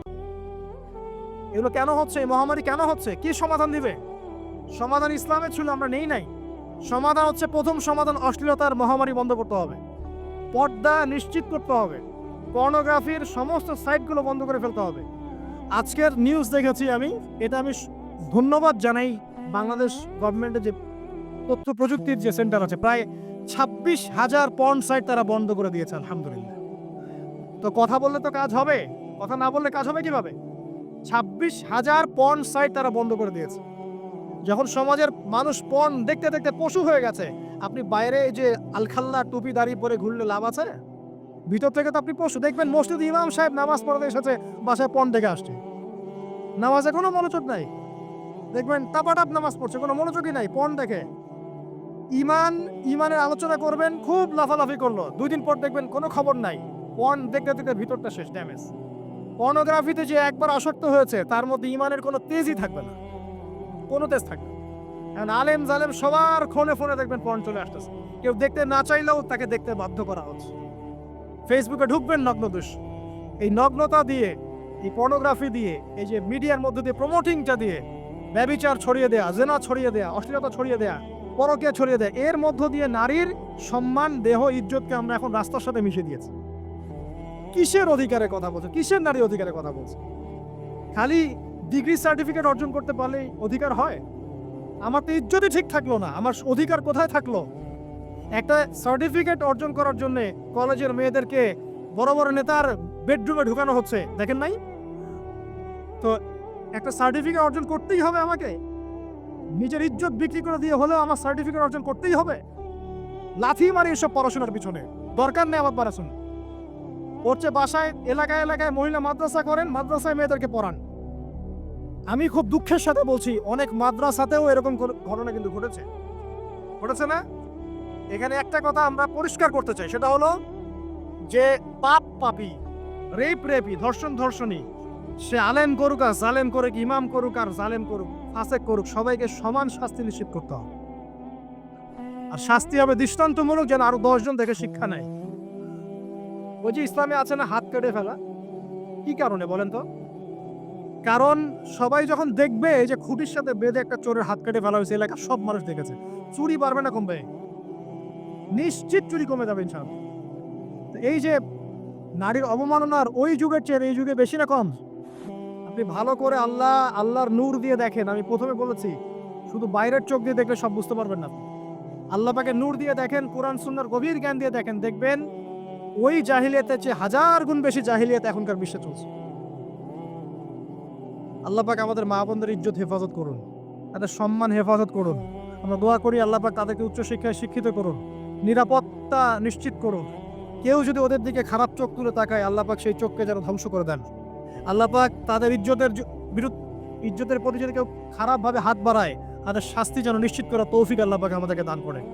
এগুলো কেন হচ্ছে? এই মহামারী কেন হচ্ছে? কি সমাধান দিবে? সমাধান ইসলামে ছিল, আমরা নেই নাই। সমাধান হচ্ছে, প্রথম সমাধান অশ্লীলতার মহামারী বন্ধ করতে হবে, পর্দা নিশ্চিত করতে হবে, পর্নোগ্রাফির সমস্ত সাইটগুলো বন্ধ করে ফেলতে হবে। আজকের নিউজ দেখেছি আমি, এটা আমি ধন্যবাদ জানাই বাংলাদেশ গভর্নমেন্টের যে তথ্য প্রযুক্তির যে সেন্টার আছে, প্রায় 26,000 পর্ন সাইট তারা বন্ধ করে দিয়েছে, আলহামদুলিল্লাহ। তো কথা বললে তো কাজ হবে, কথা না বললে কাজ হবে কিভাবে? 26,000 পর্ন সাইট তারা বন্ধ করে দিয়েছে। যখন সমাজের মানুষ পর্ন দেখতে দেখতে পশু হয়ে গেছে, আপনি বাইরে যে আলখাল্লা টুপি দাড়ি পরে ঘুরলে লাভ আছে? ভিতর থেকে তো আপনি পশু। দেখবেন মসজিদে ইমাম সাহেব নামাজ পড়াতে এসেছে, বাসায় পর্ন দেখে আসছে, নামাজে কোনো মনোযোগ নাই। দেখবেন টাপাটাপ নামাজ পড়ছে, কোনো মনোযোগই নাই, পর্ন দেখে। ইমানের আলোচনা করবেন, খুব লাফালাফি করলো, 2 দিন পর দেখবেন কোনো খবর নাই, পর্ন দেখতে দেখতে ভিতরটা শেষ, ড্যামেজ। পর্নোগ্রাফিতে যে একবার আসক্ত হয়েছে, তার মধ্যে ইমানের কোনো তেজই থাকবে না, কোনো তেজ থাকবে না। এখন আলেম জালেম সবার ফোনে ফোনে দেখবেন পর্ন চলে আসতেছে, কেউ দেখতে না চাইলেও তাকে দেখতে বাধ্য করা হচ্ছে। ফেসবুকে ঢুকবেন, নগ্ন দৃশ্য। এই নগ্নতা দিয়ে, এই পর্নোগ্রাফি দিয়ে, এই যে মিডিয়ার মধ্যে দিয়ে প্রমোটিংটা দিয়ে ব্যভিচার ছড়িয়ে দেয়া, জেনা ছড়িয়ে দেয়া, অশ্লীলতা ছড়িয়ে দেয়া, পরকীয়া ছড়িয়ে দেয়া, এর মধ্য দিয়ে নারীর সম্মান, দেহ, ইজ্জতকে আমরা এখন রাস্তার সাথে মিশিয়ে দিয়েছি। কিসের অধিকারের কথা বলছে? কিসের নারী অধিকারের কথা বলছে? খালি ডিগ্রি সার্টিফিকেট অর্জন করতে পারলেই অধিকার হয়? আমার তো ইজ্জতই ঠিক থাকলো না, আমার অধিকার কোথায় থাকলো? একটা সার্টিফিকেট অর্জন করার জন্য কলেজের মেয়েদেরকে বড় বড় নেতার বেডরুমে ঢুকানো হচ্ছে, দেখেন নাই? তো একটা সার্টিফিকেট অর্জন করতেই হবে আমাকে, নিজের ইজ্জত বিক্রি করে দিয়ে হলেও আমার সার্টিফিকেট অর্জন করতেই হবে। লাথি মারি এসব পড়াশোনার পিছনে, দরকার নেই আমার পড়াশোনা। করছে বাসায়, এলাকায় এলাকায় মহিলা মাদ্রাসা করেন, মাদ্রাসায় মেয়েদেরকে পড়ান। আমি খুব দুঃখের সাথে বলছি, অনেক মাদ্রাসাতেও এরকম ঘটনা কিন্তু ঘটেছে না? এখানে একটা কথা আমরা পরিষ্কার করতে চাই, সেটা হলো যে পাপ পাপী, রেপি, ধর্ষণী, সে আলেম করুক আর জালেম করুক, ইমাম করুক আর জালেম করুক, ফাসেক করুক, সবাইকে সমান শাস্তি নিশ্চিত করতে হবে। আর শাস্তি হবে দৃষ্টান্তমূলক, যেন আরো 10 জন দেখে শিক্ষা নেয়। ওই যে ইসলামে আছে না হাত কেটে ফেলা, কি কারণে বলেন তো? কারণ সবাই যখন দেখবে যে খুঁটির সাথে বেঁধে একটা চোরের হাত কেটে ফেলা হয়েছে, এলাকার সব মানুষ দেখেছে, চুরি বাড়বে না কমবে? নিশ্চিত চুরি কমে যাবে ইনশাআল্লাহ। এই যে নারীর অবমাননার ওই যুগের চেয়ে এই যুগে বেশি না কম? আপনি ভালো করে আল্লাহর নূর দিয়ে দেখেন। আমি প্রথমে বলেছি, শুধু বাইরের চোখ দিয়ে দেখলে সব বুঝতে পারবেন না। আল্লাহ পাকে নূর দিয়ে দেখেন, কোরআন সুন্নাহর গভীর জ্ঞান দিয়ে দেখেন, দেখবেন ওই জাহিলিয়াতের চেয়ে 1000 গুণ বেশি জাহিলিয়াত এখনকার বিশ্বে চলছে। আল্লাহ পাক আমাদের মা বোনদের ইজ্জত হেফাজত করুন, তাদের সম্মান হেফাজত করুন। আমরা দোয়া করি আল্লাহ পাক তাদেরকে উচ্চশিক্ষায় শিক্ষিত করুন, নিরাপত্তা নিশ্চিত করুন। কেউ যদি ওদের দিকে খারাপ চোখ তুলে তাকায়, আল্লাহ পাক সেই চোখকে যেন ধ্বংস করে দেন। আল্লাহ পাক তাদের ইজ্জতের প্রতি যদি কেউ খারাপভাবে হাত বাড়ায়, তাদের শাস্তি যেন নিশ্চিত করার তৌফিক আল্লাহ পাক আমাদেরকে দান করেন।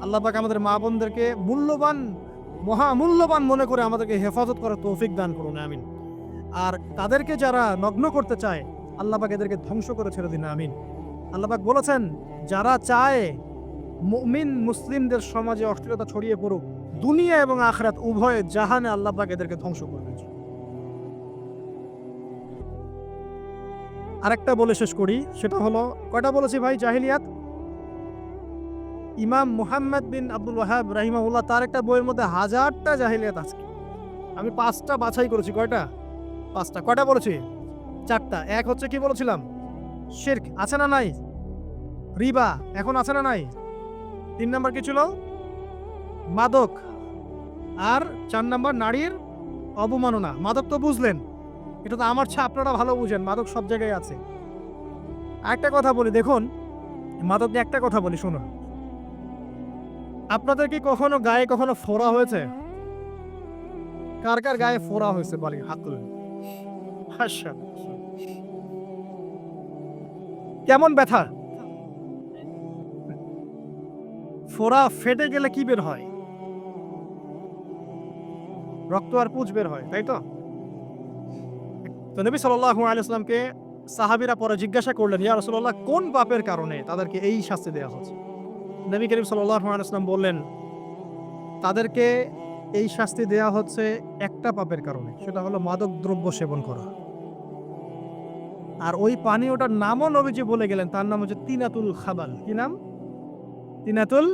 আল্লাহ পাক আমাদের মা বোনদেরকে মহামূল্যবান মনে করে আমাদেরকে হেফাজত করার তৌফিক দান করুন, আমিন। আর তাদেরকে যারা নগ্ন করতে চায়, আল্লাহ পাক এদেরকে ধ্বংস করে ছেড়ে দিন, আমিন। আল্লাহ পাক বলেছেন, যারা চায় মুমিন মুসলিমদের সমাজে অশ্লীলতা ছড়িয়ে পড়ুক, দুনিয়া এবং আখিরাত উভয় জাহানে আল্লাহ পাক এদেরকে ধ্বংস করবেন। আরেকটা বলে শেষ করি, সেটা হলো, কয়টা বলেছি ভাই জাহিলিয়াত? ইমাম মুহাম্মদ বিন আব্দুল ওয়াহাব রাহিমাহুল্লাহ, তার একটা বইয়ের মধ্যে 1000টা জাহিলিয়াত আছে। আমি 5টা বাছাই করেছি। কয়টা? 5টা। কয়টা বলেছি? 4টা। এক হচ্ছে কি বলেছিলাম? শিরক, আছে না নাই? রিবা এখন আছে না নাই? 3 নাম্বার কি ছিল? মাদক। আর 4 নাম্বার নারীর অবমাননা। মাদক তো বুঝলেন, এটা তো আমার চেয়ে আপনারা ভালো বুঝেন, মাদক সব জায়গায় আছে। একটা কথা বলি, দেখুন মাদক নিয়ে একটা কথা বলি, শুনুন। আপনাদের কি কখনো গায়ে কখনো ফোড়া হয়েছে? কার কার গায়ে ফোড়া হয়েছে বলি, হাত তুলেন। আচ্ছা, কেমন ব্যথা? ফোড়া ফেটে গেলে কি বের হয়? রক্ত আর পুঁজ বের হয়, তাই তো? তো নবী সাল্লাল্লাহু আলাইহি ওয়াসাল্লামকে সাহাবীরা পরে জিজ্ঞাসা করলেন, ইয়া রাসূলুল্লাহ, কোন পাপের কারণে তাদেরকে এই শাস্তি দেওয়া হচ্ছে? নবী করিম সাল্লাল্লাহু আলাইহি ওয়াসাল্লাম বললেন, তাদেরকে এই শাস্তি দেওয়া হচ্ছে একটা পাপের কারণে, সেটা হলো মাদক দ্রব্য সেবন করা। আর ওই পানীয়টার নামও নবীজি বলে গেলেন, তার নাম হচ্ছে তিনাতুল খাবাল। কি নাম? তিনাতুল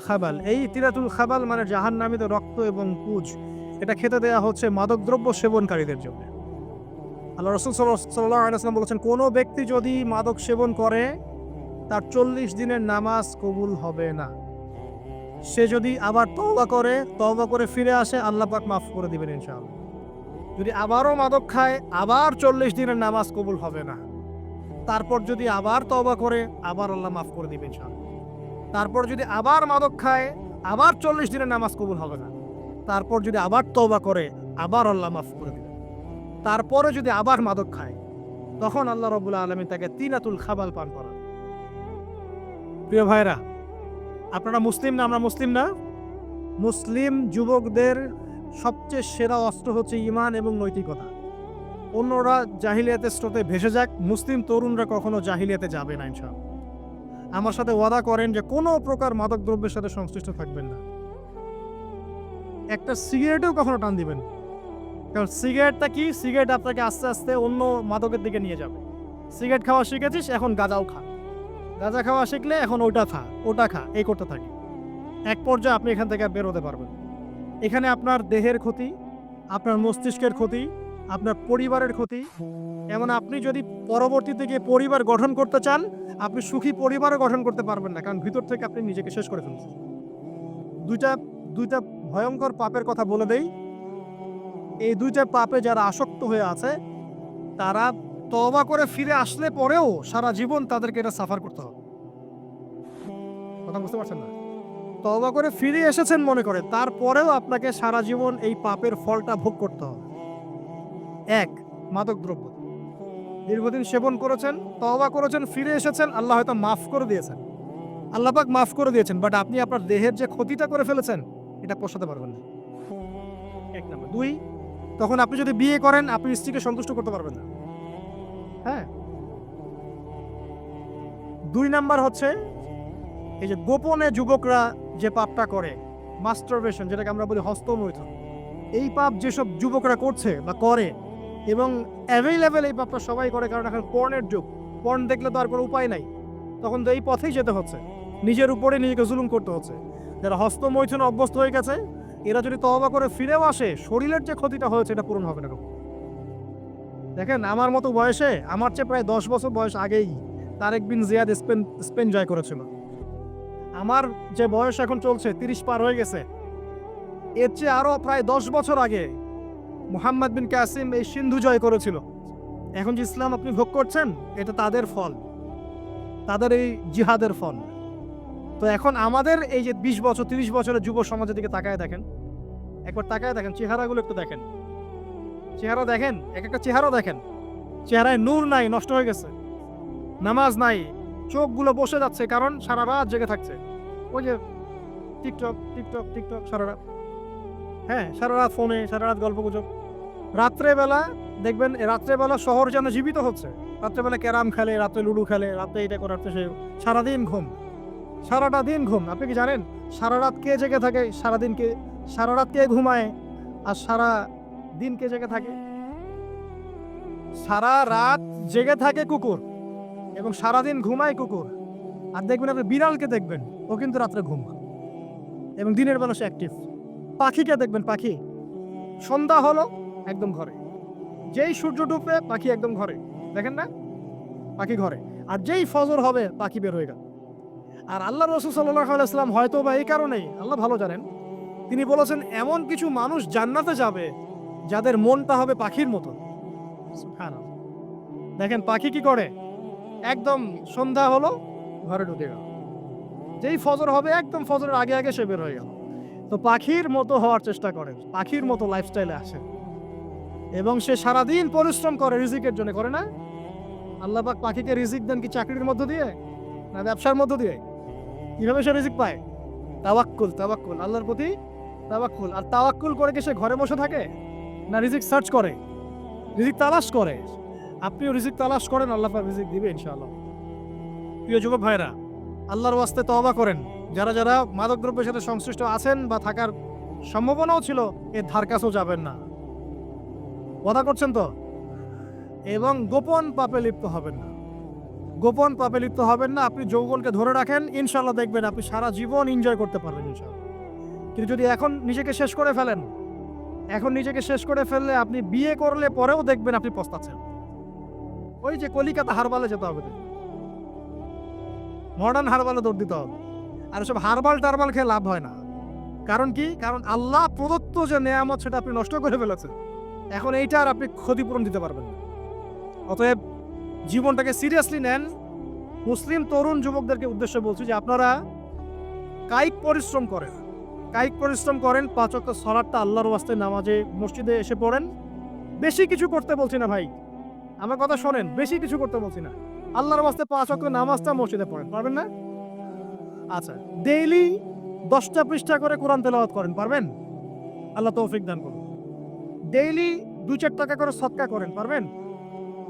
খাবাল। এই তিনাতুল খাবাল মানে জাহান্নামীত রক্ত এবং পুঁজ, এটা খেতে দেয়া হচ্ছে মাদকদ্রব্য সেবনকারীদের জন্য। আল্লাহ রাসূল সাল্লাল্লাহু আলাইহি ওয়াসাল্লাম বলেছেন, কোনো ব্যক্তি যদি মাদক সেবন করে তার 40 দিনের নামাজ কবুল হবে না। সে যদি আবার তওবা করে ফিরে আসে, আল্লাহ পাক মাফ করে দিবেন ইনশাআল্লাহ। যদি আবারও মাদক খায়, আবার 40 দিনের নামাজ কবুল হবে না। তারপর যদি আবার তওবা করে, আবার আল্লাহ মাফ করে দিবেন ইনশাআল্লাহ। তারপর যদি আবার মাদক খায়, আবার 40 দিনের নামাজ কবুল হবে না। তারপর যদি আবার তওবা করে, আবার আল্লাহ মাফ করে দিবেন। তারপরে যদি আবার মাদক খায়, তখন আল্লাহ রাব্বুল আলামিন তাকে তিনাতুল খাবাল পান করান। প্রিয় ভাইরা, আপনারা মুসলিম না? আমরা মুসলিম না? মুসলিম যুবকদের সবচেয়ে সেরা অস্ত্র হচ্ছে ঈমান এবং নৈতিকতা। অন্যরা জাহিলিয়াতের স্রোতে ভেসে যাক, মুসলিম তরুণরা কখনো জাহিলিয়াতে যাবে না ইনশাআল্লাহ। আমার সাথে ওয়াদা করেন যে কোনো প্রকার মাদক দ্রব্যের সাথে সংশ্লিষ্ট থাকবেন না। একটা সিগারেটেও কখনো টান দিবেন না। কারণ সিগারেটটা কি? সিগারেট আপনাকে আস্তে আস্তে অন্য মাদকের দিকে নিয়ে যাবে। সিগারেট খাওয়া শিখেছিস, এখন গাঁজাও খা। গাঁজা খাওয়া শিখলে এখন ওটা খা, এই করতে থাকি। এক পর্যায়ে আপনি এখান থেকে আর বেরোতে পারবেন। এখানে আপনার দেহের ক্ষতি, আপনার মস্তিষ্কের ক্ষতি, আপনার পরিবারের ক্ষতি। এমন আপনি যদি পরবর্তীতে গিয়ে পরিবার গঠন করতে চান, আপনি সুখী পরিবারও গঠন করতে পারবেন না, কারণ ভিতর থেকে আপনি নিজেকে শেষ করে ফেলছেন। দুইটা ভয়ঙ্কর পাপের কথা বলে দেই। এই দুইটা পাপে যারা আসক্ত হয়ে আছে, তারা তওবা করে ফিরে আসলে পরেও সারা জীবন তাদেরকে এটা সাফার করতে হবে। কথা বুঝতে পারছেন না? তওবা করে ফিরে এসেছেন মনে করে, তারপরেও আপনাকে সারা জীবন এই পাপের ফলটা ভোগ করতে হবে। এক, মাদকদ্রব্য দীর্ঘদিন সেবন করেছেন, তওবা করেছেন, ফিরে এসেছেন, আল্লাহ হয়তো মাফ করে দিয়েছেন, আল্লাহ পাক মাফ করে দিয়েছেন, বাট আপনি আপনার দেহের যে ক্ষতিটা করে ফেলেছেন, এটা পোষাতে পারবেন না। এক নাম্বার। দুই, তখন আপনি যদি বিয়ে করেন, আপনি স্ত্রীকে সন্তুষ্ট করতে পারবেন না। হ্যাঁ। দুই নাম্বার হচ্ছে এই যে গোপনে যুবকরা যে পাপটা করে, মাস্টারবেশন, যেটাকে আমরা বলি হস্তমৈথুন, এই পাপ যেসব যুবকরা করছে বা করে, এবং অ্যাভেলেবেল এই পাপটা সবাই করে, কারণ এখন পর্নের যুগ। পর্ন দেখলে তো আর কোনো উপায় নাই, তখন তো এই পথেই যেতে হচ্ছে, নিজের উপরে নিজেকে জুলুম করতে হচ্ছে। যারা হস্তমৈথুনে অভ্যস্ত হয়ে গেছে, এরা যদি তওবা করে ফিরেও আসে, শরীরের যে ক্ষতিটা হয়েছে এটা পূরণ হবে না। দেখেন, আমার মতো বয়সে, আমার চেয়ে প্রায় 10 বছর বয়স আগেই তারেক বিন জিয়াদ স্পেন জয় করেছিল। আমার যে বয়স এখন চলছে 30 পার হয়ে গেছে, এর চেয়ে আরো প্রায় 10 বছর আগে মুহাম্মদ বিন কাসিম এই সিন্ধু জয় করেছিল। এখন যে ইসলাম আপনি ভোগ করছেন, এটা তাদের ফল, তাদের এই জিহাদের ফল। তো এখন আমাদের এই যে 20 বছর 30 বছরের যুব সমাজের দিকে তাকায় দেখেন, একবার তাকায় দেখেন, চেহারাগুলো একটু দেখেন, চেহারা দেখেন, এক একটা চেহারা দেখেন, চেহারায় নূর নাই, নষ্ট হয়ে গেছে, নামাজ নাই, চোখগুলো বসে যাচ্ছে, কারণ সারা রাত জেগে থাকছে। ওই যে টিকটক টিকটক টিকটক সারা রাত, হ্যাঁ, সারা রাত ফোনে, সারা রাত গল্প গুজব। রাত্রেবেলা দেখবেন, রাত্রেবেলা শহর যেন জীবিত হচ্ছে। রাত্রেবেলা ক্যারাম খেলে, রাত্রে লুডু খেলে, রাত্রে এটা করে, রাত্রে সে, সারাদিন ঘুম, সারাটা দিন ঘুম। আপনি কি জানেন সারা রাত কে জেগে থাকে? সারা রাত কে ঘুমায় আর সারা দিন কে জেগে থাকে? সারা রাত জেগে থাকে কুকুর, এবং সারাদিন ঘুমায় কুকুর। আর দেখবেন আপনি বিড়ালকে দেখবেন, ও কিন্তু রাত্রে ঘুম, এবং দিনের বেলা সে অ্যাক্টিভ। পাখিকে দেখবেন, পাখি সন্ধ্যা হলো একদম ঘরে, যেই সূর্য ডুববে পাখি একদম ঘরে, দেখেন না? পাখি ঘরে। আর যেই ফজর হবে পাখি বের হয়ে গেল। আর আল্লাহ রাসূল সাল্লাল্লাহু আলাইহি ওয়াসাল্লাম হয়তো বা এই কারণেই, আল্লাহ ভালো জানেন, তিনি বলেছেন এমন কিছু মানুষ জান্নাতে যাবে যাদের মনটা হবে পাখির মতো। সুবহানাল্লাহ। দেখেন পাখি কি করে, একদম সন্ধ্যা হলো ঘরে ঢুকে গেল, যেই ফজর হবে একদম ফজরের আগে আগে সে বের হয়ে গেল। তো পাখির মতো হওয়ার চেষ্টা করেন, পাখির মতো লাইফস্টাইলে আসেন, এবং সে সারাদিন পরিশ্রম করে রিজিকের জন্য, করে না? আল্লাহ পাক পাখিকে রিজিক দেন কি চাকরির মধ্য দিয়ে, না ব্যবসার মধ্য দিয়ে? কিভাবে সে রিজিক পায়? তাওয়াক্কুল, আল্লাহর প্রতি তাওয়াক্কুল। আর তাওয়াক্কুল করে কি সে ঘরে বসে থাকে, না রিজিক সার্চ করে, রিজিক তালাশ করে? আপনিও রিজিক তালাশ করেন, আল্লাহ পাক রিজিক দিবে ইনশাআল্লাহ। প্রিয় যুবক ভাইরা, আল্লাহর ওয়াস্তে তওবা করেন। যারা যারা মাদকদ্রব্যের সাথে সংশ্লিষ্ট আছেন বা থাকার সম্ভাবনাও ছিল, এর ধার কাছেও যাবেন না। কথা করছেন তো? এবং গোপন পাপে লিপ্ত হবেন না, গোপন পাপে লিপ্ত হবেন না। আপনি যৌবনকে ধরে রাখেন, ইনশাআল্লাহ দেখবেন আপনি সারা জীবন এনজয় করতে পারবেন ইনশাআল্লাহ। কিন্তু যদি এখন নিজেকে শেষ করে ফেলেন, এখন নিজেকে শেষ করে ফেললে আপনি বিয়ে করলে পরেও দেখবেন আপনি পস্তাচ্ছেন। ওই যে কলিকাতা হারবালে যেতে হবে, মডার্ন হারবালে দৌড় দিতে হবে। আর সব হারবাল টারবাল খেয়ে লাভ হয় না। কারণ কি? কারণ আল্লাহ প্রদত্ত যে নেয়ামত সেটা আপনি নষ্ট করে ফেলেছেন। এখন এইটা আর আপনি ক্ষতিপূরণ দিতে পারবেন না। অতএব জীবনটাকে সিরিয়াসলি নেন। মুসলিম তরুণ যুবকদেরকে উদ্দেশ্য বলছি যে আপনারা কায়িক পরিশ্রম করেন, কায়িক পরিশ্রম করেন। 5 ওয়াক্ত সালাতটা আল্লাহর ওয়াস্তে নামাজে মসজিদে এসে পড়েন। বেশি কিছু করতে বলছি না ভাই, আমার কথা শোনেন, বেশি কিছু করতে বলছি না। আল্লাহর ওয়াস্তে 5 ওয়াক্ত নামাজটা মসজিদে পড়েন, পারবেন না? আচ্ছা, ডেইলি 10টা পৃষ্ঠা করে কোরআন তেলাওয়াত করেন, পারবেন? আল্লাহ তৌফিক দান করুন। ডেইলি 2-4 টাকা করে সদকা করেন, পারবেন?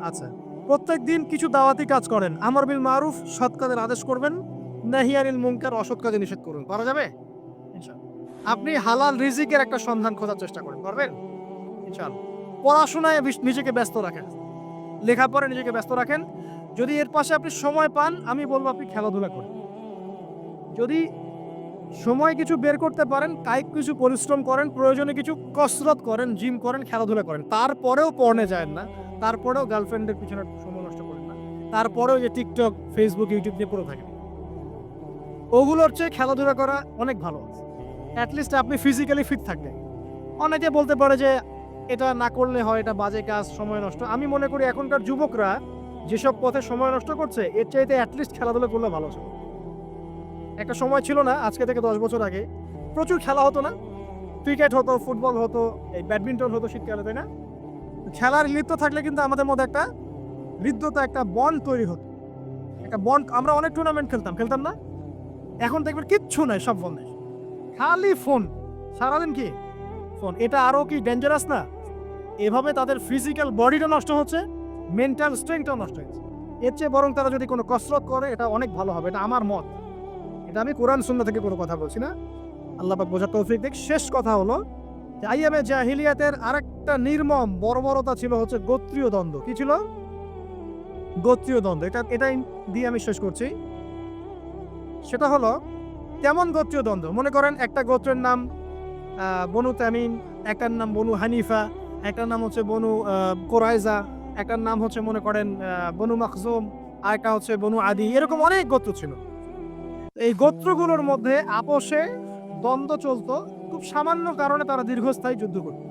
আচ্ছা, প্রত্যেক দিন কিছু দাওয়াতি কাজ করেন। আমর বিল মারুফ, সৎ কাজের আদেশ করবেন, নাহি আনিল মুনকার, অসৎ কাজে নিষেধ করুন। পারা যাবে ইনশাআল্লাহ। আপনি হালাল রিজিকের একটা সন্ধান খোঁজার চেষ্টা করেন, পারবেন ইনশাআল্লাহ। পড়াশোনায় নিজেকে ব্যস্ত রাখেন, লেখাপড়ায় নিজেকে ব্যস্ত রাখেন। যদি এর পাশে আপনি সময় পান, আমি বলবো আপনি খেলাধুলা করেন। যদি সময় কিছু বের করতে পারেন, কায়িক কিছু পরিশ্রম করেন, প্রয়োজনে কিছু কসরত করেন, জিম করেন, খেলাধুলা করেন। তারপরেও পড়নে যায় না, তারপরেও গার্লফ্রেন্ডের পিছনে সময় নষ্ট করেন না, তারপরেও যে টিকটক, ফেসবুক, ইউটিউব নিয়ে পড়ে থাকেন। ওগুলোর চেয়ে খেলাধুলা করা অনেক ভালো। অ্যাটলিস্ট আপনি ফিজিক্যালি ফিট থাকবেন। অনেকে বলতে পারে যে এটা না করলে হয়, এটা বাজে কাজ, সময় নষ্ট। আমি মনে করি এখনকার যুবকরা যেসব পথে সময় নষ্ট করছে, এর চাইতে অ্যাটলিস্ট খেলাধুলা করলে ভালো ছিল। একটা সময় ছিল না, আজকে থেকে 10 বছর আগে প্রচুর খেলা হতো না? ক্রিকেট হতো, ফুটবল হতো, এই ব্যাডমিন্টন হতো শীতকালে, তাই না? খেলার লিপ্ত থাকলে কিন্তু আমাদের মধ্যে একটা হৃদ্যতা, একটা বন্ড তৈরি হতো, একটা বন্ড। আমরা অনেক টুর্নামেন্ট খেলতাম না? এখন দেখবেন কিচ্ছু নাই, সব বন্ধ, খালি ফোন, সারাদিন কি ফোন। এটা আরো কি ডেঞ্জারাস না? এভাবে তাদের ফিজিক্যাল বডিটা নষ্ট হচ্ছে, মেন্টাল স্ট্রেংথটাও নষ্ট হচ্ছে। এর চেয়ে বরং তারা যদি কোনো কসরত করে, এটা অনেক ভালো হবে। এটা আমার মত, এটা আমি কোরআন সুন্নাহ থেকে কোনো কথা বলছি না। আল্লাহ পাক বোঝার তৌফিক দিক। শেষ কথা হলো যে আইয়ামে জাহিলিয়াতের আরেকটা নির্মম বর্বরতা ছিল হচ্ছে গোত্রীয় দ্বন্দ্ব। কি ছিল? গোত্রীয় দ্বন্দ্ব। এটাই দিয়ে আমি শেষ করছি। সেটা হলো কেমন গোত্রীয় দ্বন্দ্ব? মনে করেন একটা গোত্রের নাম বনু তামিম, একটার নাম বনু হানিফা, একটার নাম হচ্ছে বনু কোরাইজা, একটার নাম হচ্ছে মনে করেন বনু মাখজুম, আর একটা হচ্ছে বনু আদি। এরকম অনেক গোত্র ছিল। এই গোত্রগুলোর মধ্যে আপোষে দ্বন্দ্ব চলতো। খুব সামান্য কারণে তারা দীর্ঘস্থায়ী যুদ্ধ করত।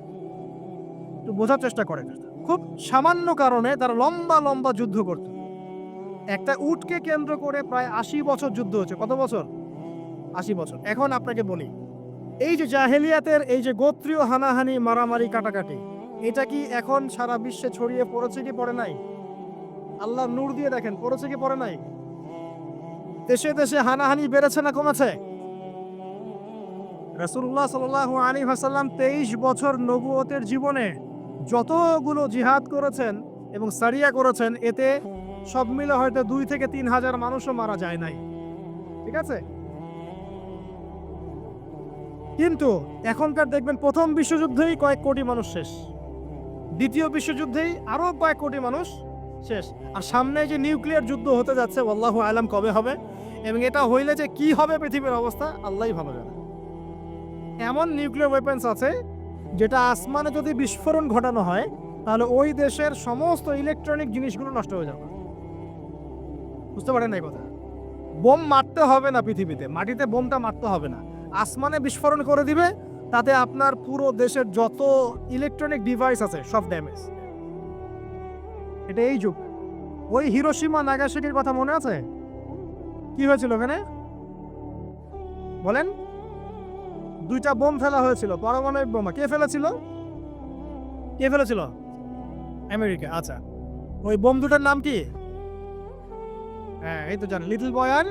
একটু বোঝার চেষ্টা করেন, খুব সামান্য কারণে তারা লম্বা লম্বা যুদ্ধ করত। একটা উটকে কেন্দ্র করে প্রায় 80 বছর যুদ্ধ হচ্ছে। কত বছর? 80 বছর। এখন আপনাকে বলি, এই যে জাহেলিয়াতের এই যে গোত্রীয় হানাহানি, মারামারি, কাটাকাটি, এটা কি এখন সারা বিশ্বে ছড়িয়ে পড়েছে কি পড়ে নাই? আল্লাহ নূর দিয়ে দেখেন, পড়েছে কি পড়ে নাই? দেশে দেশে হানাহানি বেড়েছে না কমেছে? রাসূলুল্লাহ সাল্লাল্লাহু আলাইহি ওয়াসাল্লাম 23 বছর নবুয়তের জীবনে যতগুলো জিহাদ করেছেন এবং সারিয়া করেছেন, এতে সব মিলে হয়তো 2 থেকে 3 হাজার মানুষও মারা যায় নাই। ঠিক আছে? কিন্তু এখনকার দেখবেন প্রথম বিশ্বযুদ্ধেই কয়েক কোটি মানুষ শেষ, দ্বিতীয় বিশ্বযুদ্ধেই আরো কয়েক কোটি মানুষ শেষ। আর সামনে যে নিউক্লিয়ার যুদ্ধ হতে যাচ্ছে, আল্লাহু আলাম কবে হবে, এবং এটা হইলে যে কি হবে পৃথিবীর অবস্থা আল্লাহই ভালো জানে। এমন নিউক্লিয়ার ওয়েপন্স আছে যেটা আসমানে যদি বিস্ফোরণ ঘটানো হয়, তাহলে ওই দেশের সমস্ত ইলেকট্রনিক জিনিসগুলো নষ্ট হয়ে যাবে। বুঝতে পারেন না এই কথা? বোম মারতে হবে না পৃথিবীতে, মাটিতে বোমটা মারতে হবে না, আসমানে বিস্ফোরণ করে দিবে, তাতে আপনার পুরো দেশের যত ইলেকট্রনিক ডিভাইস আছে সব ড্যামেজ। এটা এই যুগ। ওই হিরোশিমা নাগাসাকির কথা মনে আছে? কি হয়েছিল ওখানে বলেন? 2টা বোম ফেলা হয়েছিল, পারমাণবিক বোমা। কে ফেলেছিল? কে ফেলেছিল? আমেরিকা। আচ্ছা, ওই বোম দুটার নাম কি? হ্যাঁ, এই তো জানেন, লিটল বয় আর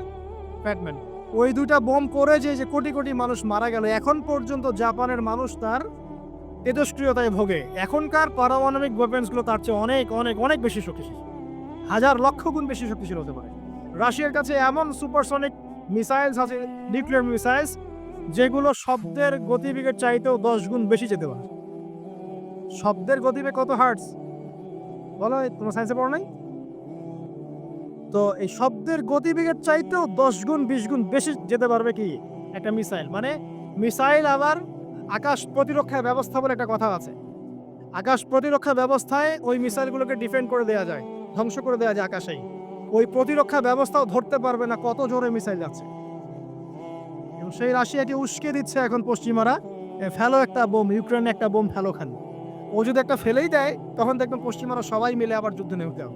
ফ্যাট ম্যান। ওই দুটা বোম করে যে কোটি কোটি মানুষ মারা গেল, এখন পর্যন্ত জাপানের মানুষ তার তেজস্ক্রিয়তায় ভোগে। এখনকার পারমাণবিক ওয়েপেন্সগুলো তার চেয়ে অনেক অনেক অনেক বেশি শক্তিশালী, হাজার লক্ষ গুণ বেশি শক্তিশালী হতে পারে। রাশিয়ার কাছে এমন সুপারসনিক মিসাইলস আছে, নিউক্লিয়ার মিসাইলস, যেগুলো শব্দের গতিবেগের চাইতেও 10 গুণ বেশি যেতে পারে। শব্দের গতিবেগ কত হার্টস বলো, তোমার সায়েন্সে পড়ো নাই? তো এই শব্দের গতিবেগের চাইতেও 10 গুণ 20 গুণ বেশি যেতে পারবে কি একটা মিসাইল। মানে মিসাইল আবার আকাশ প্রতিরক্ষা ব্যবস্থা বলে একটা কথা আছে। আকাশ প্রতিরক্ষা ব্যবস্থায় ওই মিসাইলগুলোকে ডিফেন্ড করে দেওয়া যায়, ধ্বংস করে দেওয়া যায় আকাশেই। ওই প্রতিরক্ষা ব্যবস্থাও ধরতে পারবে না কত জোরে মিসাইল যাচ্ছে। এবং সেই রাশিয়াকে উস্কে দিচ্ছে এখন পশ্চিমারা, ফেলো একটা বোম, ইউক্রেনে একটা বোম ফেলো খালি। ও যদি একটা ফেলেই দেয় তখন দেখবেন পশ্চিমারা সবাই মিলে আবার যুদ্ধে নেমে যাবে,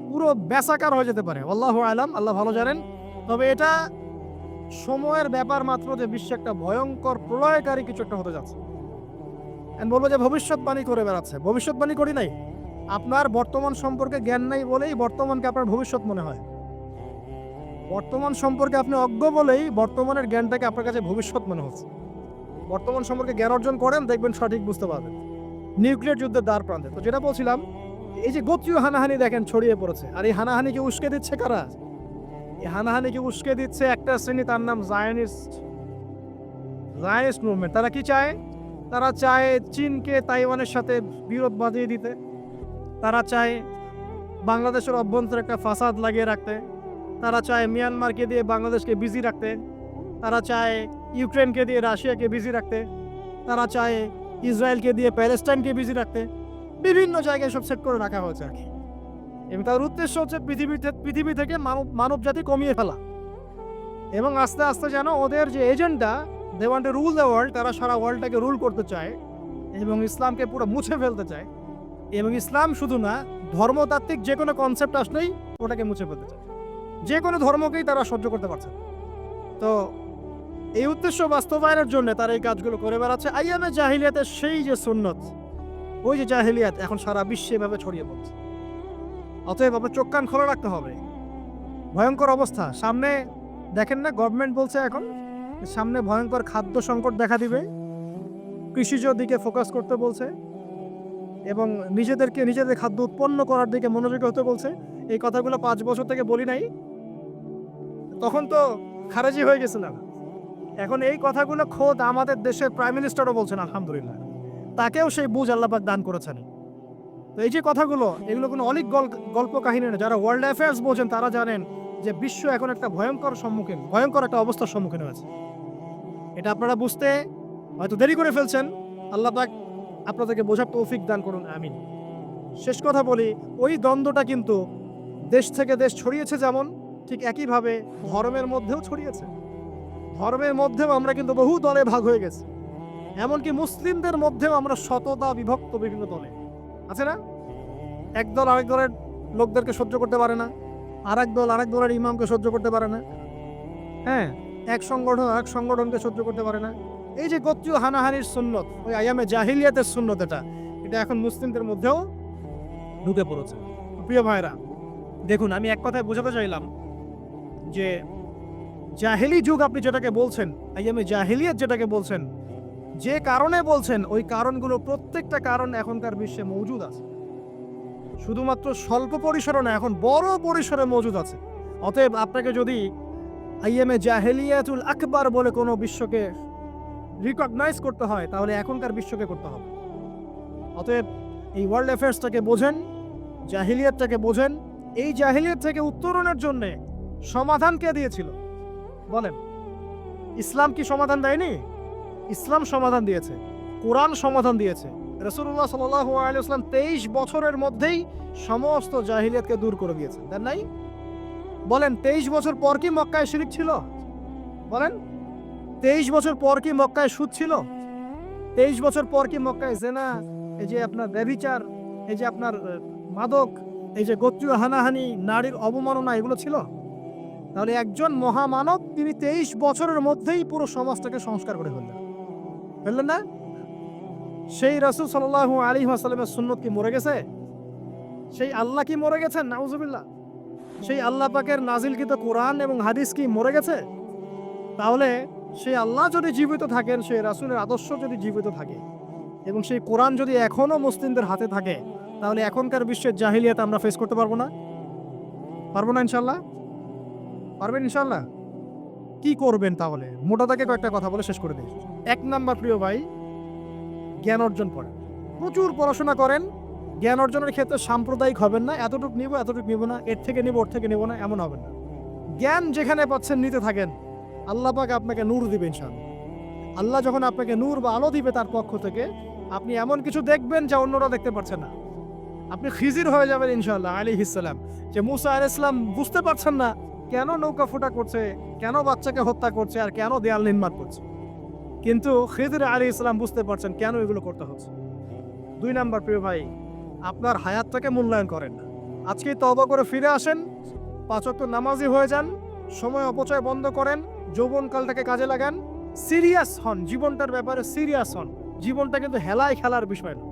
পুরো ব্যাসাকার হয়ে যেতে পারে। আল্লাহু আলাম, আল্লাহ ভালো জানেন। তবে এটা সময়ের ব্যাপার মাত্র যে বিশ্বে একটা ভয়ঙ্কর প্রলয়কারী কিছু একটা হতে যাচ্ছে। বলবো যে ভবিষ্যৎবাণী করে বেড়াচ্ছে। ভবিষ্যৎবাণী করি নাই, আপনার বর্তমান সম্পর্কে জ্ঞান নাই বলেই বর্তমানকে আপনার ভবিষ্যৎ মনে হয়। বর্তমান সম্পর্কে আপনি অজ্ঞ বলেই বর্তমানের জ্ঞানটাকে আপনার কাছে ভবিষ্যৎ মনে হচ্ছে। বর্তমান সম্পর্কে জ্ঞান অর্জন করেন, দেখবেন সঠিক বুঝতে পারবেন। নিউক্লিয়ার যুদ্ধের দ্বার প্রান্তে, তো যেটা বলছিলাম, এই যে গোত্রীয় হানাহানি দেখেন ছড়িয়ে পড়েছে, আর এই হানাহানিকে উস্কে দিচ্ছে কারা? এই হানাহানিকে উস্কে দিচ্ছে একটা শ্রেণী, তার নাম জায়নিস্ট মুভমেন্ট। তারা কি চায়? তারা চায় চীনকে তাইওয়ানের সাথে বিরোধ বাঁধিয়ে দিতে। তারা চায় বাংলাদেশের অভ্যন্তরে একটা ফাসাদ লাগিয়ে রাখতে। তারা চায় মিয়ানমারকে দিয়ে বাংলাদেশকে বিজি রাখতে। তারা চায় ইউক্রেনকে দিয়ে রাশিয়াকে বিজি রাখতে। তারা চায় ইসরায়েলকে দিয়ে প্যালেস্টাইনকে বিজি রাখতে। বিভিন্ন জায়গায় সব সেট করে রাখা হয়েছে আর কি। এবং তার উদ্দেশ্য হচ্ছে পৃথিবী থেকে মানব জাতি কমিয়ে ফেলা। এবং আস্তে আস্তে যেন ওদের যে agenda, they want to rule the world, তারা সারা ওয়ার্ল্ডটাকে রুল করতে চায় এবং ইসলামকে পুরো মুছে ফেলতে চায়। এবং ইসলাম শুধু না, ধর্মতাত্ত্বিক যে কোনো কনসেপ্ট আসলেই ওটাকে মুছে ফেলতে চায়। যে কোনো ধর্মকেই তারা সহ্য করতে পারছে না। তো এই উদ্দেশ্য বাস্তবায়নের জন্য তারা এই কাজগুলো করে বেড়াচ্ছে। আইয়ামে জাহিলিয়াতের সেই যে সুন্নত, ওই যে জাহিলিয়াত এখন সারা বিশ্বে এভাবে ছড়িয়ে পড়ছে। অতএব আপনার চোখ কান খোলা রাখতে হবে। ভয়ঙ্কর অবস্থা সামনে। দেখেন না, গভর্নমেন্ট বলছে এখন সামনে ভয়ঙ্কর খাদ্য সংকট দেখা দিবে, কৃষিজ দিকে ফোকাস করতে বলছে এবং নিজেদের খাদ্য উৎপন্ন করার দিকে মনোযোগী হতে বলছে। এই কথাগুলো 5 বছর থেকে বলি নাই, তখন তো খারেজি হয়ে গেছিলাম। এখন এই কথাগুলো খোদ আমাদের দেশের প্রাইম মিনিস্টারও বলছেন, আলহামদুলিল্লাহ, তাকেও সেই বুঝ আল্লাহ পাক দান করেছেন। তো এই যে কথাগুলো, এগুলো কোনো অলিক গল্প কাহিনী না। যারা ওয়ার্ল্ড অ্যাফেয়ার্স বোঝেন তারা জানেন যে বিশ্ব এখন একটা ভয়ঙ্কর একটা অবস্থার সম্মুখীন হয়েছে। এটা আপনারা বুঝতে হয়তো দেরি করে ফেলছেন। আল্লাহ পাক আপনাদেরকে বোঝার তৌফিক দান করুন, আমিন। শেষ কথা বলি, ওই দ্বন্দ্বটা কিন্তু দেশ থেকে দেশ ছড়িয়েছে, যেমন ঠিক একইভাবে ধর্মের মধ্যেও ছড়িয়েছে। ধর্মের মধ্যেও আমরা কিন্তু বহু দলে ভাগ হয়ে গেছি। এমনকি মুসলিমদের মধ্যেও আমরা শততা বিভক্ত বিভিন্ন দলে, আছে না? এক দল আরেক দলের লোকদেরকে সহ্য করতে পারে না, আরেক দল আরেক দলের ইমামকে সহ্য করতে পারে না। হ্যাঁ, এক সংগঠন আরেক সংগঠনকে সহ্য করতে পারে না। এই যে গোত্রীয় হানাহানির সুন্নত, ওই আইয়ামে জাহিলিয়াতের সুন্নত, এটা এখন মুসলিমদের মধ্যেও ঢুকে পড়েছে। প্রিয় ভাইরা, দেখুন, আমি এক কথায় বোঝাতে চাইলাম যে জাহেলি যুগ আপনি যেটাকে বলছেন, আইয়ামে জাহিলিয়াত যেটাকে বলছেন, যে কারণে বলছেন, ওই কারণগুলো প্রত্যেকটা কারণ এখনকার বিশ্বে মজুদ আছে। শুধুমাত্র স্বল্প পরিসরে না, এখন বড় পরিসরে মজুদ আছে। অতএব আপনাকে যদি আইয়ামে জাহেলিয়াতুল আকবার বলে কোনো বিশ্বকে রিকগনাইজ করতে হয়, তাহলে এখনকার বিশ্বকে করতে হবে। অতএব এই ওয়ার্ল্ড অ্যাফেয়ার্সটাকে বোঝেন, জাহিলিয়াতটাকে বোঝেন। এই জাহিলিয়াত থেকে উত্তরণের জন্য সমাধান কে দিয়েছিল বলেন? ইসলাম কি সমাধান দেয়নি? ইসলাম সমাধান দিয়েছে, কোরআন সমাধান দিয়েছে। রাসূলুল্লাহ সাল্লাল্লাহু আলাইহি ওয়াসাল্লাম 23 বছরের মধ্যেই সমস্ত জাহিলিয়াতকে দূর করে দিয়েছেন, তাই নাই? বলেন, 23 বছর পর কি মক্কায় শিরক ছিল? বলেন, 23 বছর পর কি মক্কায় সুদ ছিল? 23 বছর পর কি মক্কায় জেনা, এই যে আপনার ব্যভিচার, এই যে আপনার মাদক, এই যে গোত্রীয় হানাহানি, নারীর অবমাননা, এগুলো ছিল? তাহলে একজন মহামানব, তিনি 23 বছরের মধ্যেই পুরো সমাজটাকে সংস্কার করে ফেললেন না? সেই রাসূল সাল্লাল্লাহু আলাইহি ওয়াসাল্লামের সুন্নত কি মরে গেছে? সেই আল্লাহ কি মরে গেছেন? নাউজুবিল্লাহ। সেই আল্লাহ পাকের নাজিলকৃত কোরআন এবং হাদিস কি মরে গেছে? তাহলে সেই আল্লাহ যদি জীবিত থাকেন, সেই রাসূলের আদর্শ যদি জীবিত থাকে এবং সেই কোরআন যদি এখনো মুসলিমদের হাতে থাকে, তাহলে এখনকার বিশ্বের জাহিলিয়াত আমরা ফেস করতে পারবো না? পারবো না ইনশাল্লাহ? পারবেন ইনশাল্লাহ? কি করবেন তাহলে? মোটা দাগে কয়েকটা কথা বলে শেষ করে দিই। 1 নাম্বার প্রিয় ভাই, জ্ঞান অর্জন করেন। প্রচুর পড়াশোনা করেন। জ্ঞান অর্জনের ক্ষেত্রে সাম্প্রদায়িক হবেন না, এতটুকু নিব না, এর থেকে নিব, ওর থেকে নিব না, এমন হবেন না। জ্ঞান যেখানে পাচ্ছেন নিতে থাকেন। আল্লাহ পাক আপনাকে নূর দিবে ইনশাআল্লাহ। আল্লাহ যখন আপনাকে নূর বা আলো দিবে তার পক্ষ থেকে, আপনি এমন কিছু দেখবেন যা অন্যরা দেখতে পারছে না। আপনি খিজির হয়ে যাবেন ইনশাআল্লাহ আলাইহিস সালাম। যে মুসা আলাইহিস সালাম বুঝতে পারছেন না কেন নৌকা ফুটা করছে, কেন বাচ্চাকে হত্যা করছে, আর কেন দেয়াল নির্মাণ করছে, কিন্তু খিজির আলাইহিস সালাম বুঝতে পারছেন কেন এগুলো করতে হচ্ছে। 2 নাম্বার প্রিয় ভাই, আপনার হায়াতটাকে মূল্যায়ন করেন না। আজকেই তওবা করে ফিরে আসেন, 5 ওয়াক্ত নামাজি হয়ে যান, সময় অপচয় বন্ধ করেন, যৌবনকালটাকে কাজে লাগান, সিরিয়াস হন, জীবনটার ব্যাপারে সিরিয়াস হন। জীবনটা কিন্তু হেলায় খেলার বিষয় না।